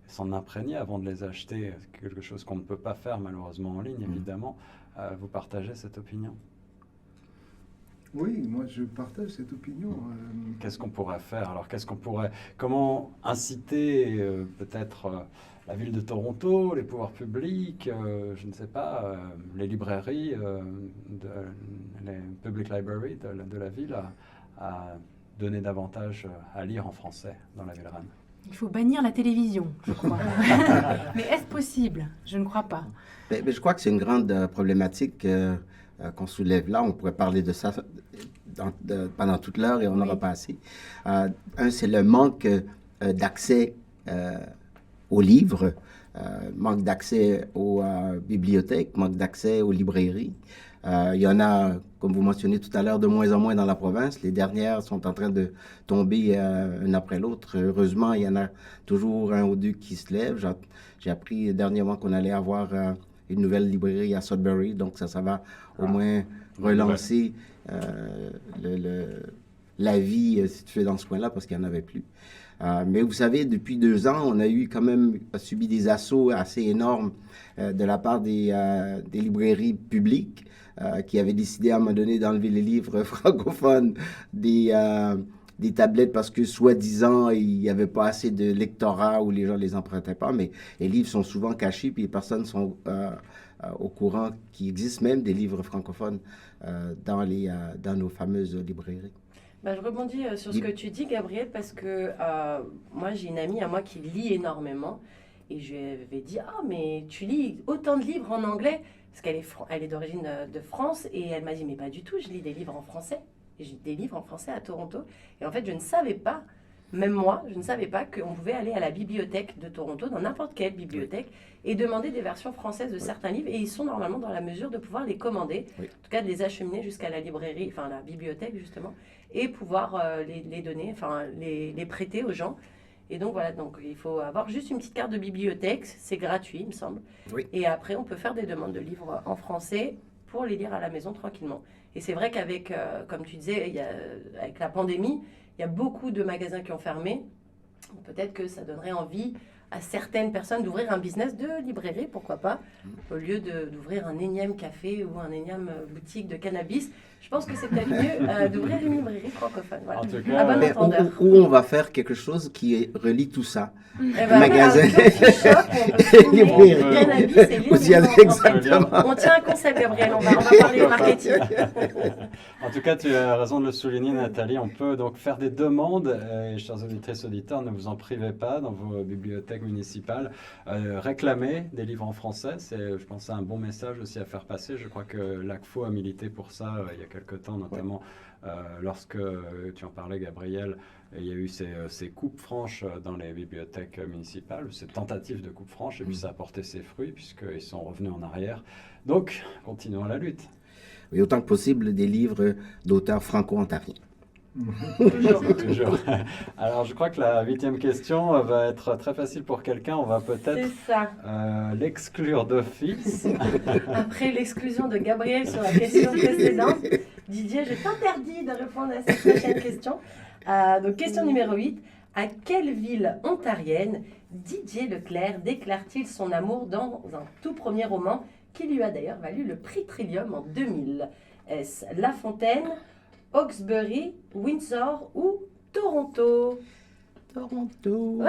s'en imprégner avant de les acheter. C'est quelque chose qu'on ne peut pas faire malheureusement en ligne, évidemment. Vous partagez cette opinion? Oui, moi je partage cette opinion. Qu'est-ce qu'on pourrait faire? Alors, comment inciter peut-être la ville de Toronto, les pouvoirs publics, je ne sais pas, les librairies, les public libraries de la ville à donner davantage à lire en français dans la ville reine? Il faut bannir la télévision, je crois. Mais est-ce possible? Je ne crois pas. Mais je crois que c'est une grande problématique qu'on soulève là. On pourrait parler de ça pendant toute l'heure et on n'aura pas assez. Un, c'est le manque d'accès aux livres, manque d'accès aux bibliothèques, manque d'accès aux librairies. Il y en a, comme vous mentionnez tout à l'heure, de moins en moins dans la province. Les dernières sont en train de tomber une après l'autre. Heureusement, il y en a toujours un ou deux qui se lèvent. J'ai appris dernièrement qu'on allait avoir une nouvelle librairie à Sudbury, donc ça va au moins relancer la vie, si tu fais, dans ce coin-là, parce qu'il n'y en avait plus. Mais vous savez, depuis 2 ans, on a eu quand même subi des assauts assez énormes de la part des librairies publiques qui avaient décidé à un moment donné d'enlever les livres francophones des tablettes parce que, soi-disant, il n'y avait pas assez de lectorat ou les gens ne les empruntaient pas. Mais les livres sont souvent cachés, puis les personnes sont au courant qu'il existe même des livres francophones dans nos fameuses librairies. Bah, je rebondis sur ce que tu dis, Gabriel, parce que moi, j'ai une amie à moi qui lit énormément. Et je lui avais dit, ah, mais tu lis autant de livres en anglais? Parce qu'elle elle est d'origine de France. Et elle m'a dit, mais pas du tout, je lis des livres en français. Et j'ai des livres en français à Toronto. Et en fait, je ne savais pas, même moi, je ne savais pas qu'on pouvait aller à la bibliothèque de Toronto, dans n'importe quelle bibliothèque, et demander des versions françaises de certains livres. Et ils sont normalement dans la mesure de pouvoir les commander, en tout cas de les acheminer jusqu'à la librairie, enfin la bibliothèque justement, et pouvoir les donner, enfin les prêter aux gens. Et donc voilà, donc il faut avoir juste une petite carte de bibliothèque, c'est gratuit il me semble. Oui. Et après on peut faire des demandes de livres en français pour les lire à la maison tranquillement. Et c'est vrai qu'avec, comme tu disais, avec la pandémie, il y a beaucoup de magasins qui ont fermé. Peut-être que ça donnerait envie à certaines personnes d'ouvrir un business de librairie, pourquoi pas, au lieu d'ouvrir un énième café ou un énième boutique de cannabis. Je pense que c'est peut-être mieux d'ouvrir une librairie francophone. Voilà. En tout À cas, bon Mais entendeur. où on va faire quelque chose qui relie tout ça. Eh ben, magasin. un coffee shop, on peut fumer Librairie. du cannabis et lire Vous y des allez livres en français. exactement. On tient un concept, Gabriel, on va parler de marketing. En tout cas, tu as raison de le souligner, Nathalie. On peut donc faire des demandes, et chers auditrices, auditeurs, ne vous en privez pas dans vos bibliothèques municipales. Réclamer des livres en français, c'est, je pense, un bon message aussi à faire passer. Je crois que l'ACFO a milité pour ça il y a quelque temps, notamment lorsque tu en parlais, Gabriel. Il y a eu ces coupes franches dans les bibliothèques municipales, ces tentatives de coupes franches, et puis ça a porté ses fruits puisqu'ils sont revenus en arrière. Donc, continuons la lutte. Oui, autant que possible des livres d'auteurs franco-ontariens. Toujours. Alors, je crois que la 8e question va être très facile pour quelqu'un. On va peut-être C'est ça. l'exclure d'office. Après l'exclusion de Gabriel sur la question précédente, Didier, je t'interdis de répondre à cette prochaine question. Donc, question numéro 8. À quelle ville ontarienne Didier Leclerc déclare-t-il son amour dans un tout premier roman qui lui a d'ailleurs valu le prix Trillium en 2000? Est-ce La Fontaine, Hawkesbury, Windsor ou Toronto? Toronto.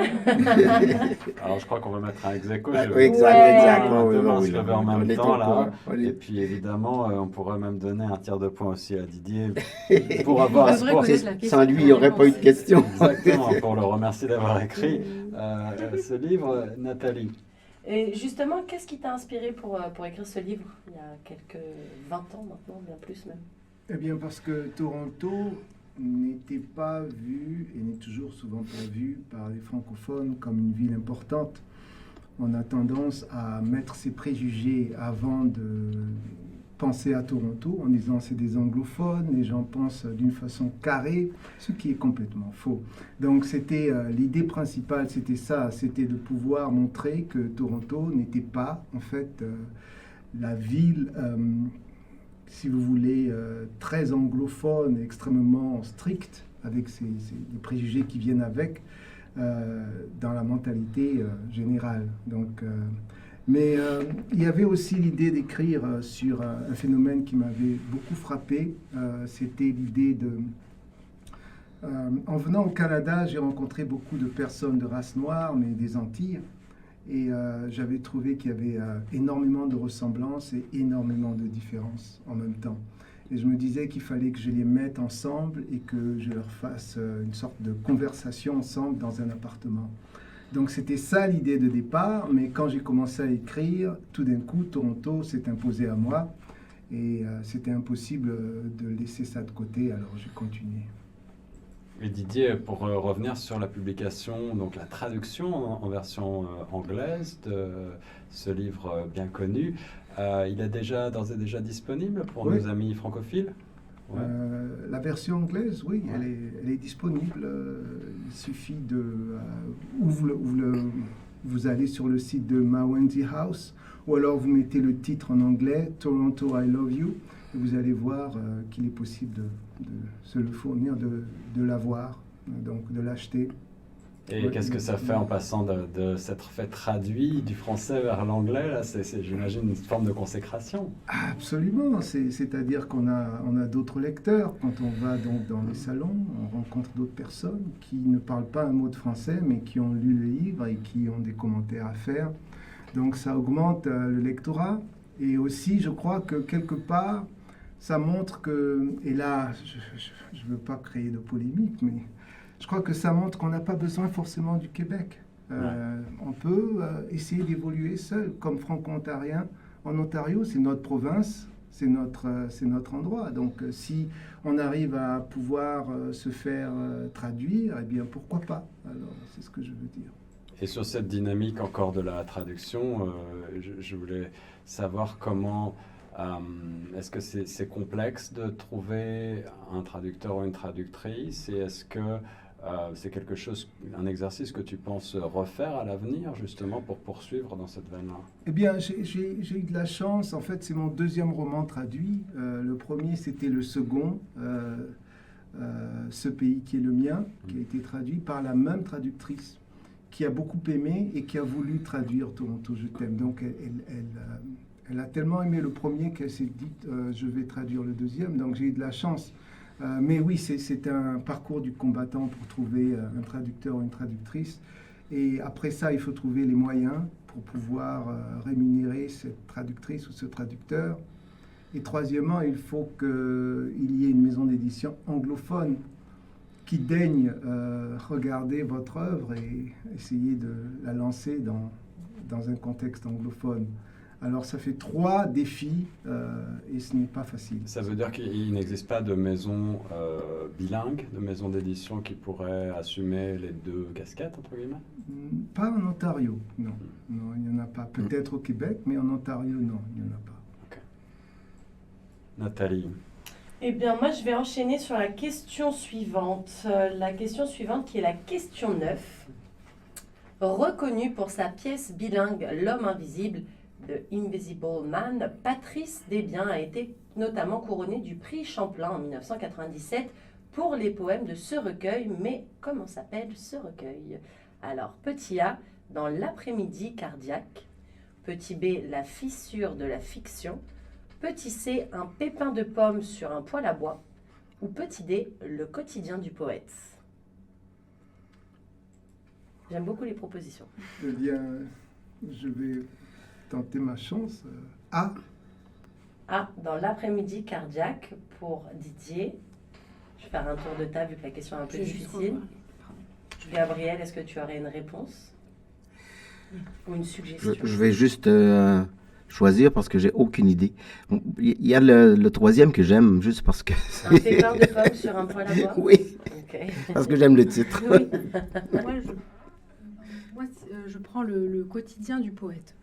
Alors, je crois qu'on va mettre un ex-aequo. Oui, exact, Ouais. exactement. Deux mains oui, se oui, lever en on même est temps, au là. courant. On est- Et puis, évidemment, on pourrait même donner un tiers de point aussi à Didier pour avoir On devrait pour- connaître la question. Sans lui, il n'y aurait pas eu de question. Exactement, pour le remercier d'avoir écrit ce livre, Nathalie. Et justement, qu'est-ce qui t'a inspiré pour écrire ce livre il y a quelques 20 ans maintenant, bien plus même? Eh bien, parce que Toronto n'était pas vu, et n'est toujours souvent pas vu par les francophones comme une ville importante. On a tendance à mettre ses préjugés avant de penser à Toronto, en disant c'est des anglophones, les gens pensent d'une façon carrée, ce qui est complètement faux. Donc c'était l'idée principale, c'était ça, c'était de pouvoir montrer que Toronto n'était pas en fait la ville, si vous voulez, très anglophone, extrêmement stricte, avec les préjugés qui viennent avec, dans la mentalité générale. Donc, mais il y avait aussi l'idée d'écrire sur un phénomène qui m'avait beaucoup frappé. C'était l'idée de... en venant au Canada, j'ai rencontré beaucoup de personnes de race noire, mais des Antilles. Et j'avais trouvé qu'il y avait énormément de ressemblances et énormément de différences en même temps. Et je me disais qu'il fallait que je les mette ensemble et que je leur fasse une sorte de conversation ensemble dans un appartement. Donc c'était ça l'idée de départ, mais quand j'ai commencé à écrire, tout d'un coup, Toronto s'est imposé à moi. Et c'était impossible de laisser ça de côté, alors j'ai continué. Et Didier, pour revenir sur la publication, donc la traduction en version anglaise de ce livre bien connu, il est d'ores et déjà disponible pour Oui. nos amis francophiles? Ouais. La version anglaise, oui, elle est disponible. Il suffit de... vous allez sur le site de Mawendy House, ou alors vous mettez le titre en anglais, Toronto I Love You, et vous allez voir qu'il est possible de se le fournir, de l'avoir, donc de l'acheter. Et Ouais, qu'est-ce que ça fait en passant de s'être fait traduit du français vers l'anglais? Là, c'est, j'imagine, une forme de consécration. Absolument, c'est-à-dire qu'on a d'autres lecteurs. Quand on va donc dans les salons, on rencontre d'autres personnes qui ne parlent pas un mot de français, mais qui ont lu le livre et qui ont des commentaires à faire. Donc ça augmente le lectorat. Et aussi, je crois que quelque part, ça montre que, et là, je ne veux pas créer de polémique, mais je crois que ça montre qu'on n'a pas besoin forcément du Québec. On peut essayer d'évoluer seul, comme franco-ontarien. En Ontario, c'est notre province, c'est notre endroit. Donc, si on arrive à pouvoir se faire traduire, eh bien, pourquoi pas? Alors, c'est ce que je veux dire. Et sur cette dynamique encore de la traduction, je voulais savoir comment... est-ce que c'est complexe de trouver un traducteur ou une traductrice? Et est-ce que C'est quelque chose, un exercice que tu penses refaire à l'avenir, justement, pour poursuivre dans cette veine-là? Eh bien, j'ai eu de la chance. En fait, c'est mon deuxième roman traduit. Le premier, c'était le second, Ce pays qui est le mien, qui a été traduit par la même traductrice, qui a beaucoup aimé et qui a voulu traduire Toronto, je t'aime. Donc, elle a tellement aimé le premier qu'elle s'est dit, je vais traduire le deuxième. Donc, j'ai eu de la chance. Mais oui, c'est un parcours du combattant pour trouver un traducteur ou une traductrice. Et après ça, il faut trouver les moyens pour pouvoir rémunérer cette traductrice ou ce traducteur. Et troisièmement, il faut qu'il y ait une maison d'édition anglophone qui daigne regarder votre œuvre et essayer de la lancer dans un contexte anglophone. Alors ça fait 3 défis et ce n'est pas facile. Ça veut dire qu'il n'existe pas de maison bilingue, de maison d'édition qui pourrait assumer les 2 casquettes, entre guillemets? Pas en Ontario, non. Non, il n'y en a pas. Peut-être au Québec, mais en Ontario, non, il n'y en a pas. Okay. Nathalie. Eh bien, moi, je vais enchaîner sur la question suivante. La question suivante qui est la question 9. Reconnue pour sa pièce bilingue L'Homme Invisible, The Invisible Man, Patrice Desbiens a été notamment couronné du prix Champlain en 1997 pour les poèmes de ce recueil. Mais comment s'appelle ce recueil? Alors, petit A, Dans l'après-midi cardiaque. Petit B, La fissure de la fiction. Petit C, Un pépin de pomme sur un poêle à bois. Ou petit D, Le quotidien du poète. J'aime beaucoup les propositions. Eh bien, je vais tenter ma chance. A. A, Dans l'après-midi cardiaque pour Didier. Je vais faire un tour de table vu que la question est un peu difficile. Gabriel, est-ce que tu aurais une réponse ou une suggestion? Je vais juste choisir parce que j'ai aucune idée. Il y a le troisième que j'aime juste parce que... Un pépin de pomme sur un poêle à bois? Oui, Okay. parce que j'aime le titre. Oui. Moi, je prends le quotidien du poète.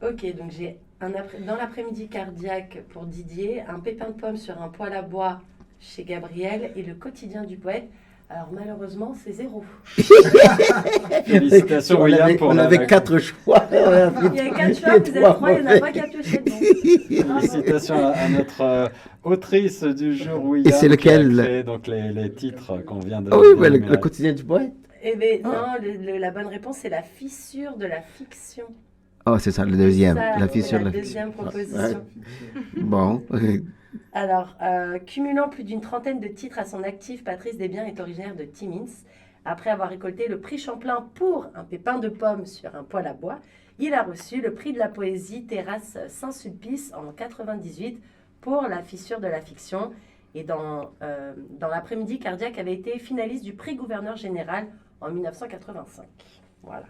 Ok, donc j'ai Dans l'après-midi cardiaque pour Didier, Un pépin de pomme sur un poêle à bois chez Gabriel et Le quotidien du poète. Alors malheureusement, c'est 0. Félicitations, William, pour on avait 4 choix. Il y a 4 choix, vous êtes 3, il n'y en a pas qui a pioché dedans. Félicitations à notre autrice du jour, William. Et c'est lequel? Qui a créé donc les titres qu'on vient de... Ah oui, ouais, le quotidien du poète. Eh bien, non, la bonne réponse, c'est La fissure de la fiction. Oh, c'est ça, le deuxième. Ça, La fissure de la deuxième fiction. proposition. Ouais. Bon. Alors, cumulant plus d'une trentaine de titres à son actif, Patrice Desbiens est originaire de Timmins. Après avoir récolté le prix Champlain pour Un pépin de pomme sur un poêle à bois, il a reçu le prix de la poésie Terrasse Saint-Sulpice en 1998 pour La fissure de la fiction. Et dans l'après-midi cardiaque avait été finaliste du prix gouverneur général en 1985. Voilà.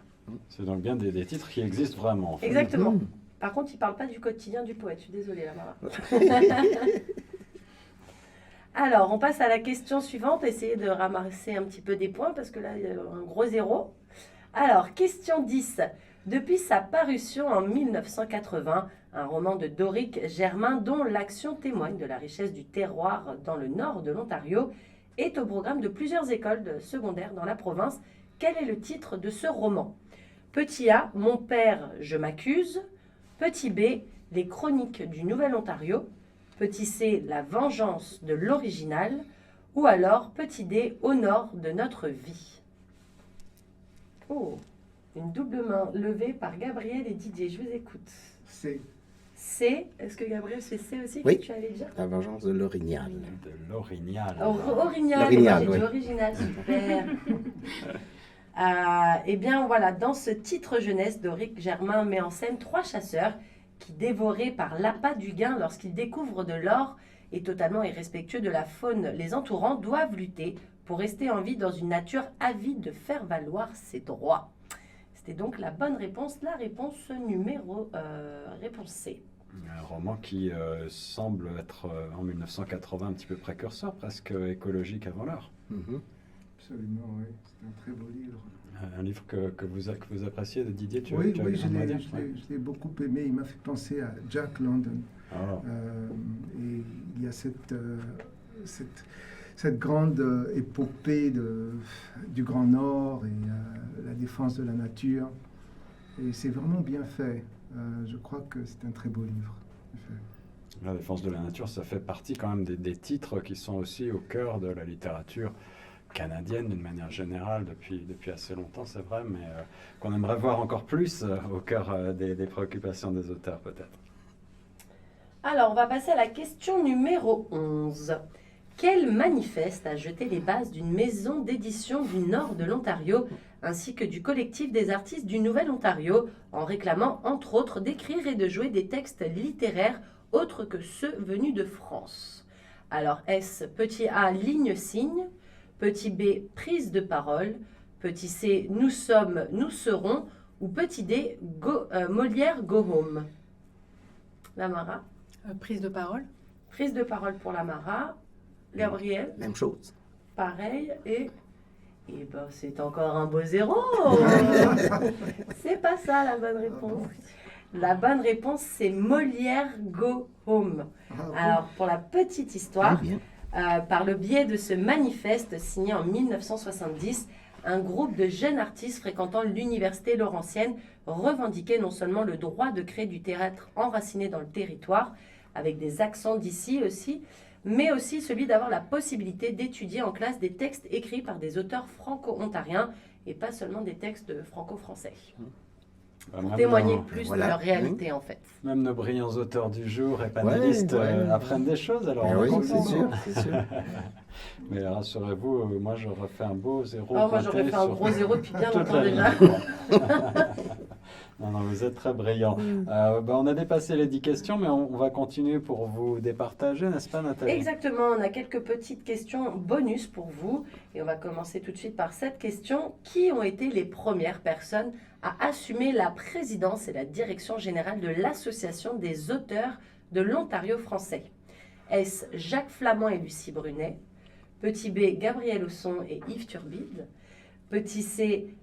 C'est donc bien des titres qui existent vraiment. En fait. Exactement. Par contre, il ne parle pas du quotidien du poète. Je suis désolée, Lamara. Alors, on passe à la question suivante. Essayez de ramasser un petit peu des points parce que là, il y a un gros 0. Alors, question 10. Depuis sa parution en 1980, un roman de Doric Germain dont l'action témoigne de la richesse du terroir dans le nord de l'Ontario est au programme de plusieurs écoles secondaires dans la province. Quel est le titre de ce roman? Petit A, Mon père, je m'accuse. Petit B, Les chroniques du Nouvel-Ontario. Petit C, La vengeance de l'original. Ou alors, petit D, Au nord de notre vie. Oh, une double main levée par Gabriel et Didier. Je vous écoute. C. C, est-ce que Gabriel, c'est C aussi Oui. que tu allais dire? La vengeance de l'orignal. De l'orignal. Orignal, L'orignal, moi, j'ai dit oui. original, super. Eh bien voilà, dans ce titre jeunesse, Doric Germain met en scène 3 chasseurs qui, dévorés par l'appât du gain lorsqu'ils découvrent de l'or et totalement irrespectueux de la faune les entourant, doivent lutter pour rester en vie dans une nature avide de faire valoir ses droits. C'était donc la bonne réponse, la réponse réponse C. Un roman qui semble être en 1980 un petit peu précurseur, presque écologique avant l'heure. Absolument, oui. C'est un très beau livre. Un livre que vous appréciez de Didier, tu Oui, as oui, un je mot à dire? l'ai beaucoup aimé. Il m'a fait penser à Jack London. Oh. Et il y a cette grande épopée du Grand Nord et la défense de la nature. Et c'est vraiment bien fait. Je crois que c'est un très beau livre. La défense de la nature, ça fait partie quand même des titres qui sont aussi au cœur de la littérature canadienne d'une manière générale depuis assez longtemps, c'est vrai, mais qu'on aimerait voir encore plus au cœur des préoccupations des auteurs peut-être. Alors, on va passer à la question numéro 11. Quel manifeste a jeté les bases d'une maison d'édition du nord de l'Ontario ainsi que du collectif des artistes du Nouvel-Ontario en réclamant entre autres d'écrire et de jouer des textes littéraires autres que ceux venus de France? Alors, est-ce petit A, ligne-signe, petit B, prise de parole, petit C, nous sommes, nous serons, ou petit D, Molière, go home? Lamara? Prise de parole. Prise de parole pour Lamara. Gabriel? Même chose. Pareil. Et ben, c'est encore un beau zéro. C'est pas ça la bonne réponse. La bonne réponse, c'est Molière, go home. Alors, pour la petite histoire, Bien. par le biais de ce manifeste signé en 1970, un groupe de jeunes artistes fréquentant l'université laurentienne revendiquait non seulement le droit de créer du théâtre enraciné dans le territoire, avec des accents d'ici aussi, mais aussi celui d'avoir la possibilité d'étudier en classe des textes écrits par des auteurs franco-ontariens et pas seulement des textes franco-français. Pour témoigner plus de leur réalité en fait. Même nos brillants auteurs du jour et panélistes apprennent des choses, alors on est Oui, content, c'est sûr, non c'est sûr. Mais rassurez-vous, moi j'aurais fait un beau zéro. Moi pointé j'aurais fait un sur gros zéro depuis bien toute longtemps la déjà. ligne. Non, vous êtes très brillants. On a dépassé les 10 questions, mais on va continuer pour vous départager, n'est-ce pas Nathalie? Exactement, on a quelques petites questions bonus pour vous. Et on va commencer tout de suite par cette question. Qui ont été les premières personnes à assumer la présidence et la direction générale de l'Association des auteurs de l'Ontario français? Est-ce Jacques Flamand et Lucie Brunet? Petit B, Gabriel Osson et Yves Turbide? Petit C,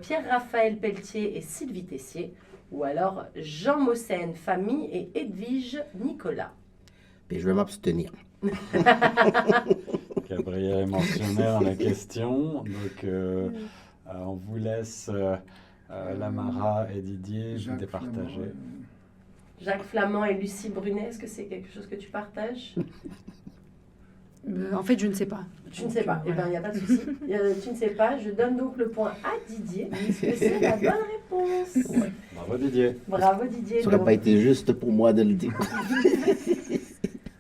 Pierre-Raphaël Pelletier et Sylvie Tessier? Ou alors Jean Mossen, famille et Edwige Nicolas? Et je vais m'abstenir. Gabriel est mentionné dans la question, donc on vous laisse Lamara et Didier vous départager. Jacques Flamand et Lucie Brunet, est-ce que c'est quelque chose que tu partages? En fait, je ne sais pas. Tu ne sais pas. Eh bien, il n'y a pas de souci. Tu ne sais pas. Je donne donc le point à Didier, puisque c'est la bonne réponse. Bravo Didier. Bravo Didier. Ça n'aurait pas été juste pour moi de le dire.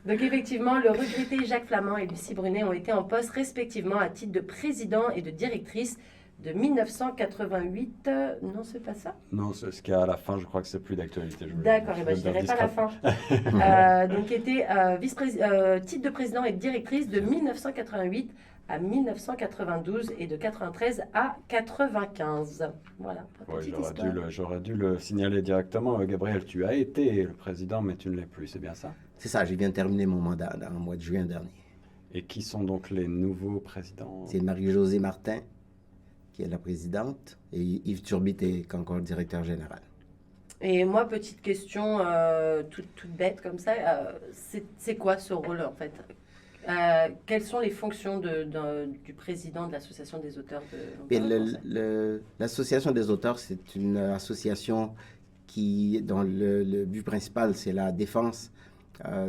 Donc effectivement, le regretté Jacques Flamand et Lucie Brunet ont été en poste respectivement à titre de président et de directrice de 1988. Non, c'est pas ça? Non, c'est ce qu'il y a à la fin, je crois que c'est plus d'actualité. D'accord, je ne dirai pas la fin. Donc, était titre de président et de directrice de 1988 à 1992 et de 93 à 95. Voilà. J'aurais dû le signaler directement. Gabriel, tu as été le président, mais tu ne l'es plus, c'est bien ça? C'est ça, je viens de terminer mon mandat dans le mois de juin dernier. Et qui sont donc les nouveaux présidents? C'est Marie-Josée Martin, qui est la présidente, et Yves Turbide est encore le directeur général. Et moi, petite question toute bête comme ça, c'est quoi ce rôle en fait? Quelles sont les fonctions du président de l'Association des auteurs de l'Ontario? L'association des auteurs, c'est une association dont le but principal, c'est la défense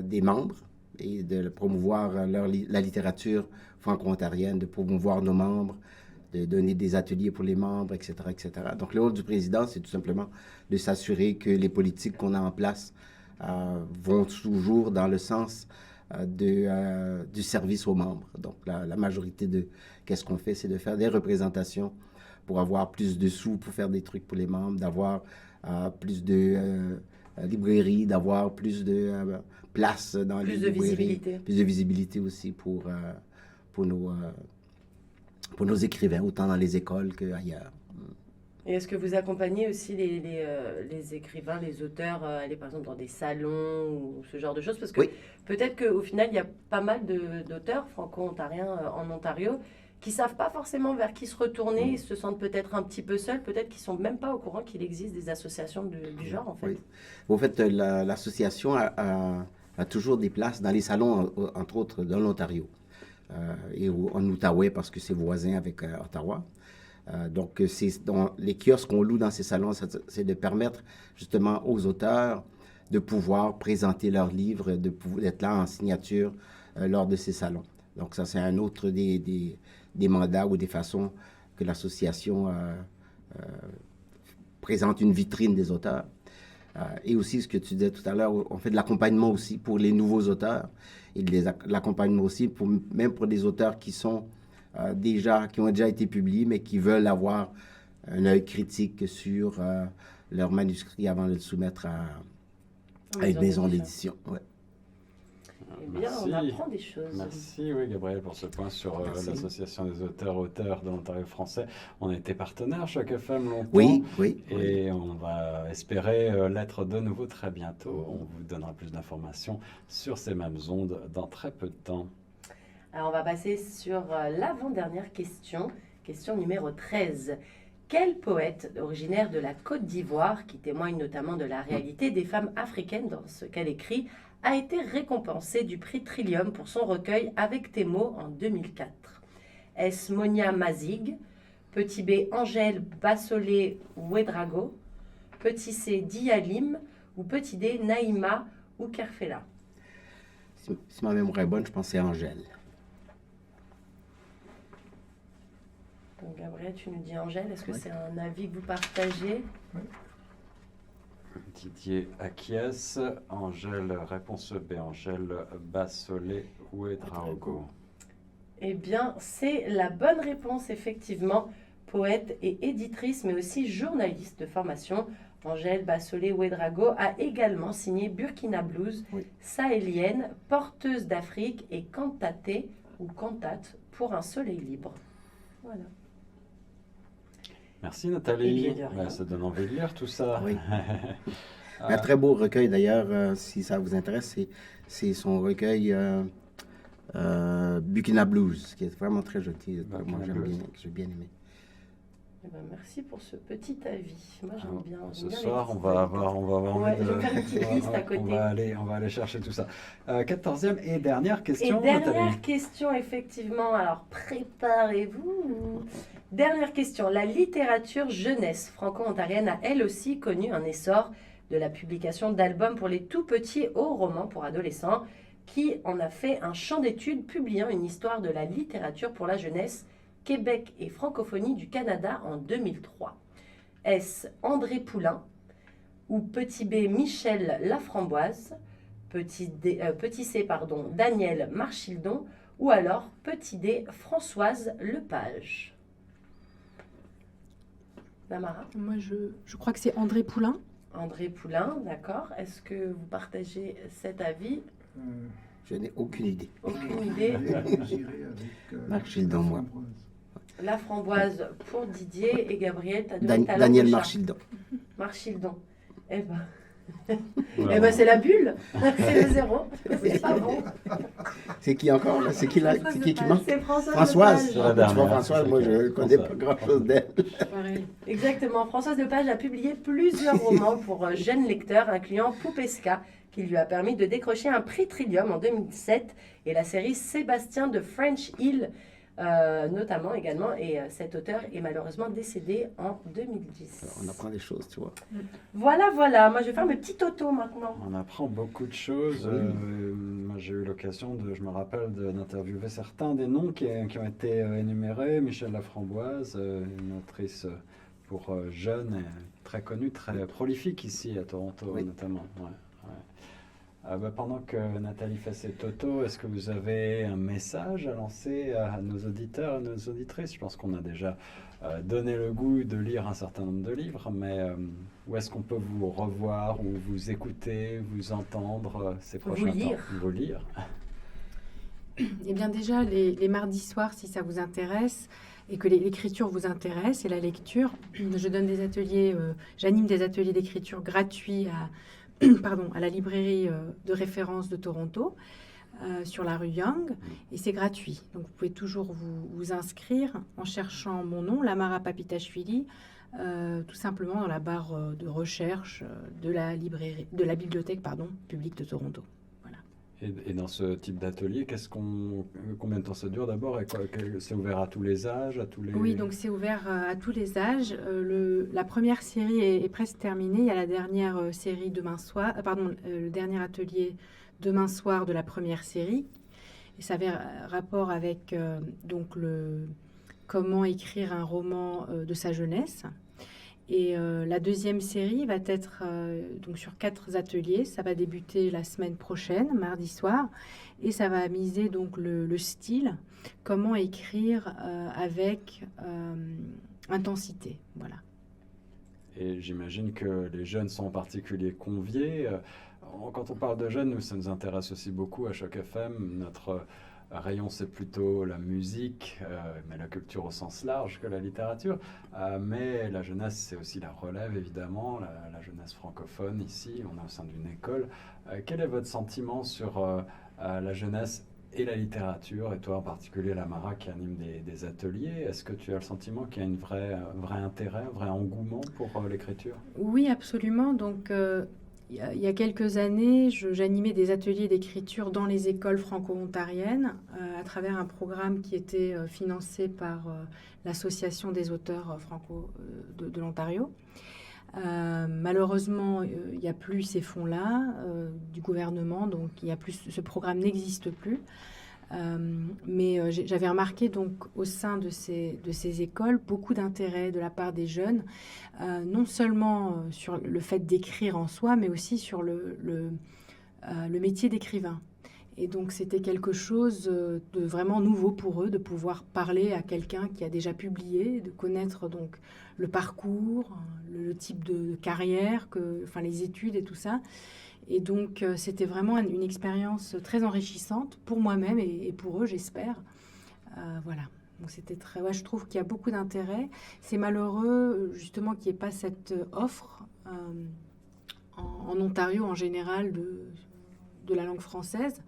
des membres et de promouvoir la littérature franco-ontarienne, de promouvoir nos membres, de donner des ateliers pour les membres, etc., etc. Donc, le rôle du président, c'est tout simplement de s'assurer que les politiques qu'on a en place vont toujours dans le sens du service aux membres. Donc, la majorité de qu'est-ce qu'on fait, c'est de faire des représentations pour avoir plus de sous, pour faire des trucs pour les membres, d'avoir plus de librairies, d'avoir plus de places dans les librairies. Plus de visibilité. Plus de visibilité aussi pour nos écrivains, autant dans les écoles qu'ailleurs. Et est-ce que vous accompagnez aussi les écrivains, les auteurs, aller par exemple dans des salons ou ce genre de choses? Parce que peut-être qu'au final, il y a pas mal d'auteurs franco-ontariens en Ontario qui ne savent pas forcément vers qui se retourner, ils se sentent peut-être un petit peu seuls, peut-être qu'ils ne sont même pas au courant qu'il existe des associations du genre, en fait. Oui. En fait, l'association a toujours des places dans les salons, entre autres, dans l'Ontario. et en Outaouais parce que c'est voisin avec Ottawa. Donc, les kiosques qu'on loue dans ces salons, c'est de permettre justement aux auteurs de pouvoir présenter leurs livres, d'être là en signature lors de ces salons. Donc, ça, c'est un autre des mandats ou des façons que l'association présente une vitrine des auteurs. Et aussi, ce que tu disais tout à l'heure, on fait de l'accompagnement aussi pour les nouveaux auteurs et de l'accompagnement aussi même pour des auteurs qui ont déjà été publiés, mais qui veulent avoir un œil critique sur leur manuscrit avant de le soumettre à une maison d'édition. Ouais. Eh bien, Merci. on apprend des choses. Merci, oui, Gabriel, pour ce point sur l'association des auteurs de l'Ontario français. On a été partenaire Choc FM longtemps. Oui. Et on va espérer l'être de nouveau très bientôt. On vous donnera plus d'informations sur ces mêmes ondes dans très peu de temps. Alors, on va passer sur l'avant-dernière question, question numéro 13. Quel poète originaire de la Côte d'Ivoire, qui témoigne notamment de la réalité des femmes africaines dans ce qu'elle écrit, a été récompensé du prix Trillium pour son recueil Avec tes mots en 2004? Est-ce Monia Mazig, petit B Angèle Bassolé-Ouedraogo, petit C Dialim ou petit D Naïma ou Kerfela? Si ma mémoire est bonne, je pense que c'est Angèle. Donc Gabriel, tu nous dis Angèle, est-ce que c'est un avis que vous partagez? Didier acquiesce. Angèle, réponse B. Angèle Bassolé-Ouedraogo. Eh bien, c'est la bonne réponse, effectivement. Poète et éditrice, mais aussi journaliste de formation, Angèle Bassolé-Ouedraogo a également signé Burkina Blues, sahélienne, porteuse d'Afrique et cantatée ou cantate pour un soleil libre. Voilà. Merci Nathalie. Eh bien, de rien. Ça donne envie de lire tout ça. Oui. Un très beau recueil d'ailleurs, si ça vous intéresse, c'est son recueil Burkina Blues, qui est vraiment très joli. Moi, j'ai bien aimé. Eh ben, merci pour ce petit avis. Moi, j'aime bien. Ce soir, on va avoir envie de... je vais faire une petite liste à côté. On va aller chercher tout ça. 14e et dernière question. Et dernière Nathalie. question, effectivement. Alors, préparez-vous. Dernière question. La littérature jeunesse franco-ontarienne a elle aussi connu un essor de la publication d'albums pour les tout petits aux romans pour adolescents, qui en a fait un champ d'études publiant une histoire de la littérature pour la jeunesse, Québec et francophonie du Canada en 2003. Est-ce André Poulain ou petit B Michel Laframboise, petit C Daniel Marchildon ou alors petit D Françoise Lepage? Namara? Moi, je crois que c'est André Poulain. André Poulain, d'accord. Est-ce que vous partagez cet avis? Je n'ai aucune idée. Aucune idée. J'irai avec Marchildon, moi. La framboise pour Didier et Gabriel, t'as donné ta Daniel langue au chat. Marchildon. Marchildon. Eh ben, c'est la bulle. C'est le zéro. C'est pas bon. C'est qui encore là? C'est qui là? C'est qui manque? C'est Françoise Françoise. Lepage. la dernière, Tu vois, Françoise, c'est moi clair. je connais pas grand-chose d'elle. Pareil. Exactement. Françoise Lepage a publié plusieurs romans pour jeunes lecteurs, incluant Poupesca, qui lui a permis de décrocher un prix Trillium en 2007, et la série Sébastien de French Hill, notamment également. Et cet auteur est malheureusement décédé en 2010. On apprend des choses, tu vois. Voilà, voilà. Moi, je vais faire mes petits autos maintenant. On apprend beaucoup de choses. Oui. Moi, j'ai eu l'occasion je me rappelle, d'interviewer certains des noms qui ont été énumérés. Michel Laframboise, une autrice pour jeunes, très connue, très prolifique ici à Toronto, Oui. notamment. Ouais. Pendant que Nathalie fait ses totos, est-ce que vous avez un message à lancer à nos auditeurs et nos auditrices? Je pense qu'on a déjà donné le goût de lire un certain nombre de livres, mais où est-ce qu'on peut vous revoir ou vous écouter, vous entendre ces prochains lire. temps? Vous lire. Eh bien déjà, les mardis soirs, si ça vous intéresse et que l'écriture vous intéresse et la lecture, je donne des ateliers, j'anime des ateliers d'écriture gratuits à la librairie de référence de Toronto, sur la rue Yonge, et c'est gratuit. Donc vous pouvez toujours vous inscrire en cherchant mon nom, Lamara Papitashvili, tout simplement dans la barre de recherche de la bibliothèque publique de Toronto. Voilà. Et dans ce type d'atelier, combien de temps ça dure d'abord et c'est ouvert à tous les âges, à tous les... Oui, donc c'est ouvert à tous les âges. La première série est presque terminée. Il y a la dernière série demain soir, le dernier atelier demain soir de la première série. Et ça avait rapport avec donc comment écrire un roman de sa jeunesse. Et la deuxième série va être donc sur 4 ateliers. Ça va débuter la semaine prochaine, mardi soir, et ça va miser donc le style, comment écrire avec intensité. Voilà. Et j'imagine que les jeunes sont en particulier conviés. Quand on parle de jeunes, ça nous intéresse aussi beaucoup à Choc FM. Notre rayon, c'est plutôt la musique, mais la culture au sens large que la littérature. Mais la jeunesse, c'est aussi la relève, évidemment, la jeunesse francophone ici. On est au sein d'une école. Quel est votre sentiment sur la jeunesse et la littérature, et toi en particulier, Lamara, qui anime des ateliers? Est-ce que tu as le sentiment qu'il y a un vrai intérêt, un vrai engouement pour l'écriture? Oui, absolument. Donc, il y a quelques années, j'animais des ateliers d'écriture dans les écoles franco-ontariennes à travers un programme qui était financé par l'Association des auteurs franco de l'Ontario. Malheureusement, il n'y a plus ces fonds-là du gouvernement, donc ce programme n'existe plus. Mais j'avais remarqué donc au sein de ces écoles beaucoup d'intérêt de la part des jeunes, non seulement sur le fait d'écrire en soi, mais aussi sur le métier d'écrivain. Et donc c'était quelque chose de vraiment nouveau pour eux, de pouvoir parler à quelqu'un qui a déjà publié, de connaître donc le parcours, le type de carrière, les études et tout ça. Et donc, c'était vraiment une expérience très enrichissante pour moi-même et pour eux, j'espère. Voilà. Donc, c'était je trouve qu'il y a beaucoup d'intérêt. C'est malheureux, justement, qu'il n'y ait pas cette offre en Ontario, en général, de la langue française.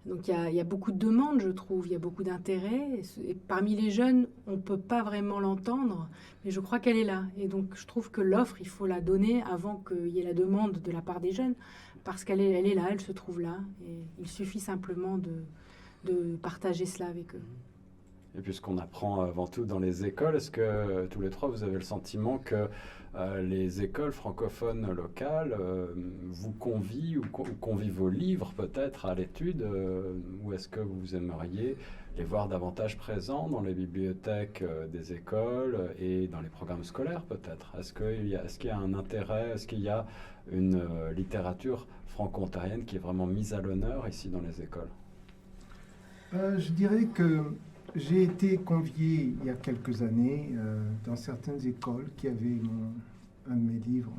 Donc, il y a beaucoup de demandes, je trouve. Il y a beaucoup d'intérêt. Et parmi les jeunes, on ne peut pas vraiment l'entendre, mais je crois qu'elle est là. Et donc, je trouve que l'offre, il faut la donner avant qu'il y ait la demande de la part des jeunes. Parce qu'elle est là, elle se trouve là. Et il suffit simplement de partager cela avec eux. Et puisqu'on apprend avant tout dans les écoles, est-ce que tous les trois, vous avez le sentiment que les écoles francophones locales vous convient ou convient vos livres peut-être à l'étude ou est-ce que vous aimeriez les voir davantage présents dans les bibliothèques des écoles et dans les programmes scolaires peut-être? Est-ce qu'il y a un intérêt, est-ce qu'il y a une littérature franco-ontarienne qui est vraiment mise à l'honneur ici dans les écoles? Je dirais que j'ai été convié il y a quelques années dans certaines écoles qui avaient un de mes livres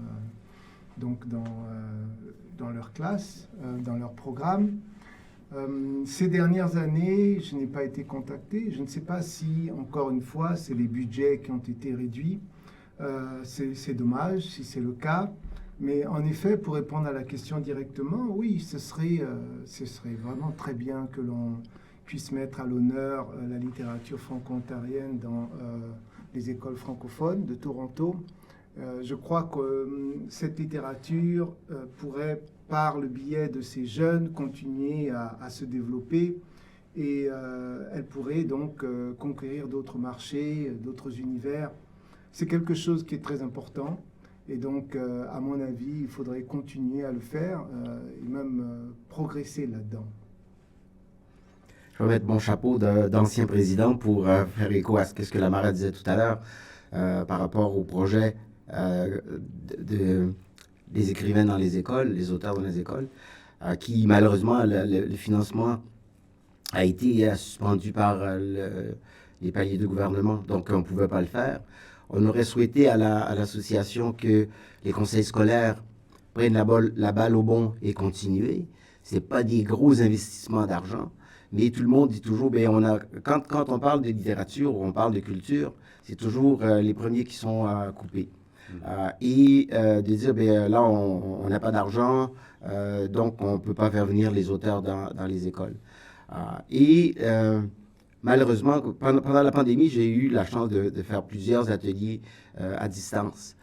donc dans leur classe, dans leur programme. Ces dernières années, je n'ai pas été contacté. Je ne sais pas si, encore une fois, c'est les budgets qui ont été réduits. C'est dommage si c'est le cas. Mais en effet, pour répondre à la question directement, oui, ce serait vraiment très bien que l'on puisse mettre à l'honneur la littérature franco-ontarienne dans les écoles francophones de Toronto. Je crois que cette littérature pourrait, par le biais de ces jeunes, continuer à se développer et elle pourrait donc conquérir d'autres marchés, d'autres univers. C'est quelque chose qui est très important et donc, à mon avis, il faudrait continuer à le faire et même progresser là-dedans. Je vais mettre mon chapeau d'ancien président pour faire écho à ce que Lamara disait tout à l'heure par rapport au projet des écrivains dans les écoles, les auteurs dans les écoles, qui malheureusement, le financement a été suspendu par les paliers de gouvernement, donc on ne pouvait pas le faire. On aurait souhaité à l'association que les conseils scolaires prennent la balle au bond et continuent. Ce n'est pas des gros investissements d'argent. Mais tout le monde dit toujours, quand on parle de littérature ou on parle de culture, c'est toujours les premiers qui sont coupés. De dire, là, on n'a pas d'argent, donc on ne peut pas faire venir les auteurs dans les écoles. Malheureusement, pendant la pandémie, j'ai eu la chance de faire plusieurs ateliers à distance.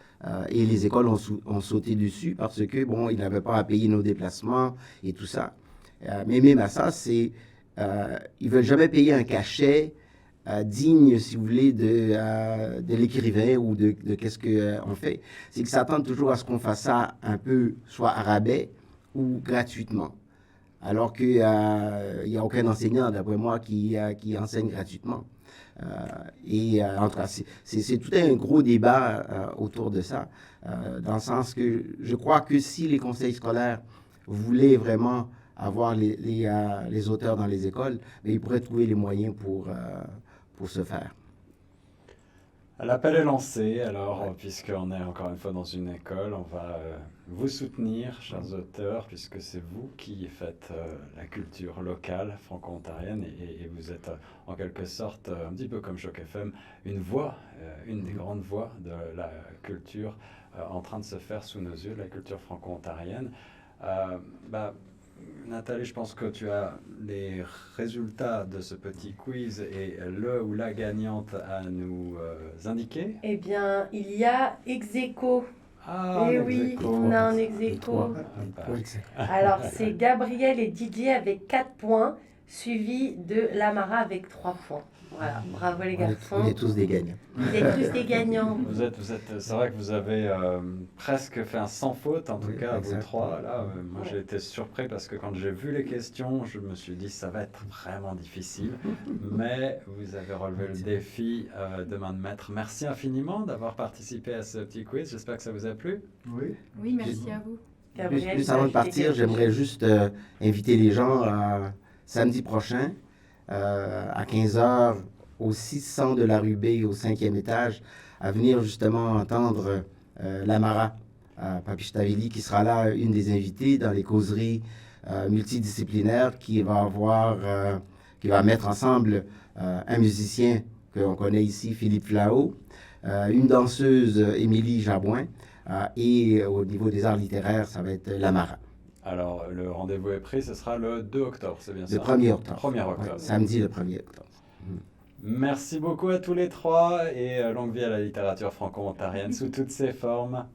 Et les écoles ont sauté dessus parce que, ils n'avaient pas à payer nos déplacements et tout ça. Mais même à ça, ils ne veulent jamais payer un cachet digne, si vous voulez, de l'écrivain ou de qu'est-ce qu'on fait. C'est qu'ils s'attendent toujours à ce qu'on fasse ça un peu, soit à rabais ou gratuitement. Alors qu'il n'y a aucun enseignant, d'après moi, qui enseigne gratuitement. En tout cas, c'est tout un gros débat autour de ça, dans le sens que je crois que si les conseils scolaires voulaient vraiment avoir les auteurs dans les écoles, mais ils pourraient trouver les moyens pour se faire. L'appel est lancé, alors, puisqu'on est encore une fois dans une école, on va vous soutenir, chers auteurs, puisque c'est vous qui faites la culture locale franco-ontarienne et vous êtes en quelque sorte, un petit peu comme Choc FM, une voix, une des grandes voix de la culture en train de se faire sous nos yeux, la culture franco-ontarienne. Nathalie, je pense que tu as les résultats de ce petit quiz et le ou la gagnante à nous indiquer. Eh bien, il y a ex-aequo. Ah, Eh oui, on a un ex-aequo. Alors, c'est Gabriel et Didier avec 4 points, suivi de Lamara avec 3 points. Voilà, bravo les garçons. On est tous des gagnants. Vous êtes tous des gagnants. C'est vrai que vous avez presque fait un sans faute, en tout Oui, cas, vous exactement. trois. Là, moi, j'ai été surpris parce que quand j'ai vu les questions, je me suis dit ça va être vraiment difficile. Mais vous avez relevé le défi de main de maître. Merci infiniment d'avoir participé à ce petit quiz. J'espère que ça vous a plu. Oui. Oui, merci à vous. Gabriel, Juste avant de tu as ajouté partir, quelque j'aimerais chose? juste inviter les gens samedi prochain à 15h au 600 de la rue B au 5e étage à venir justement entendre Lamara Papishitavili qui sera là, une des invitées dans les causeries multidisciplinaires qui va mettre ensemble un musicien que l'on connaît ici, Philippe Flao, une danseuse, Émilie Jabouin, et au niveau des arts littéraires, ça va être Lamara. Alors, le rendez-vous est pris, ce sera le 2 octobre, c'est bien ça? Le 1er octobre. 1er octobre. Ouais, samedi le 1er octobre. Merci beaucoup à tous les trois et longue vie à la littérature franco-ontarienne sous toutes ses formes.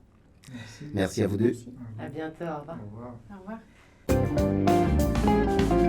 Merci. Merci à vous deux. À bientôt, au revoir. Au revoir. Au revoir.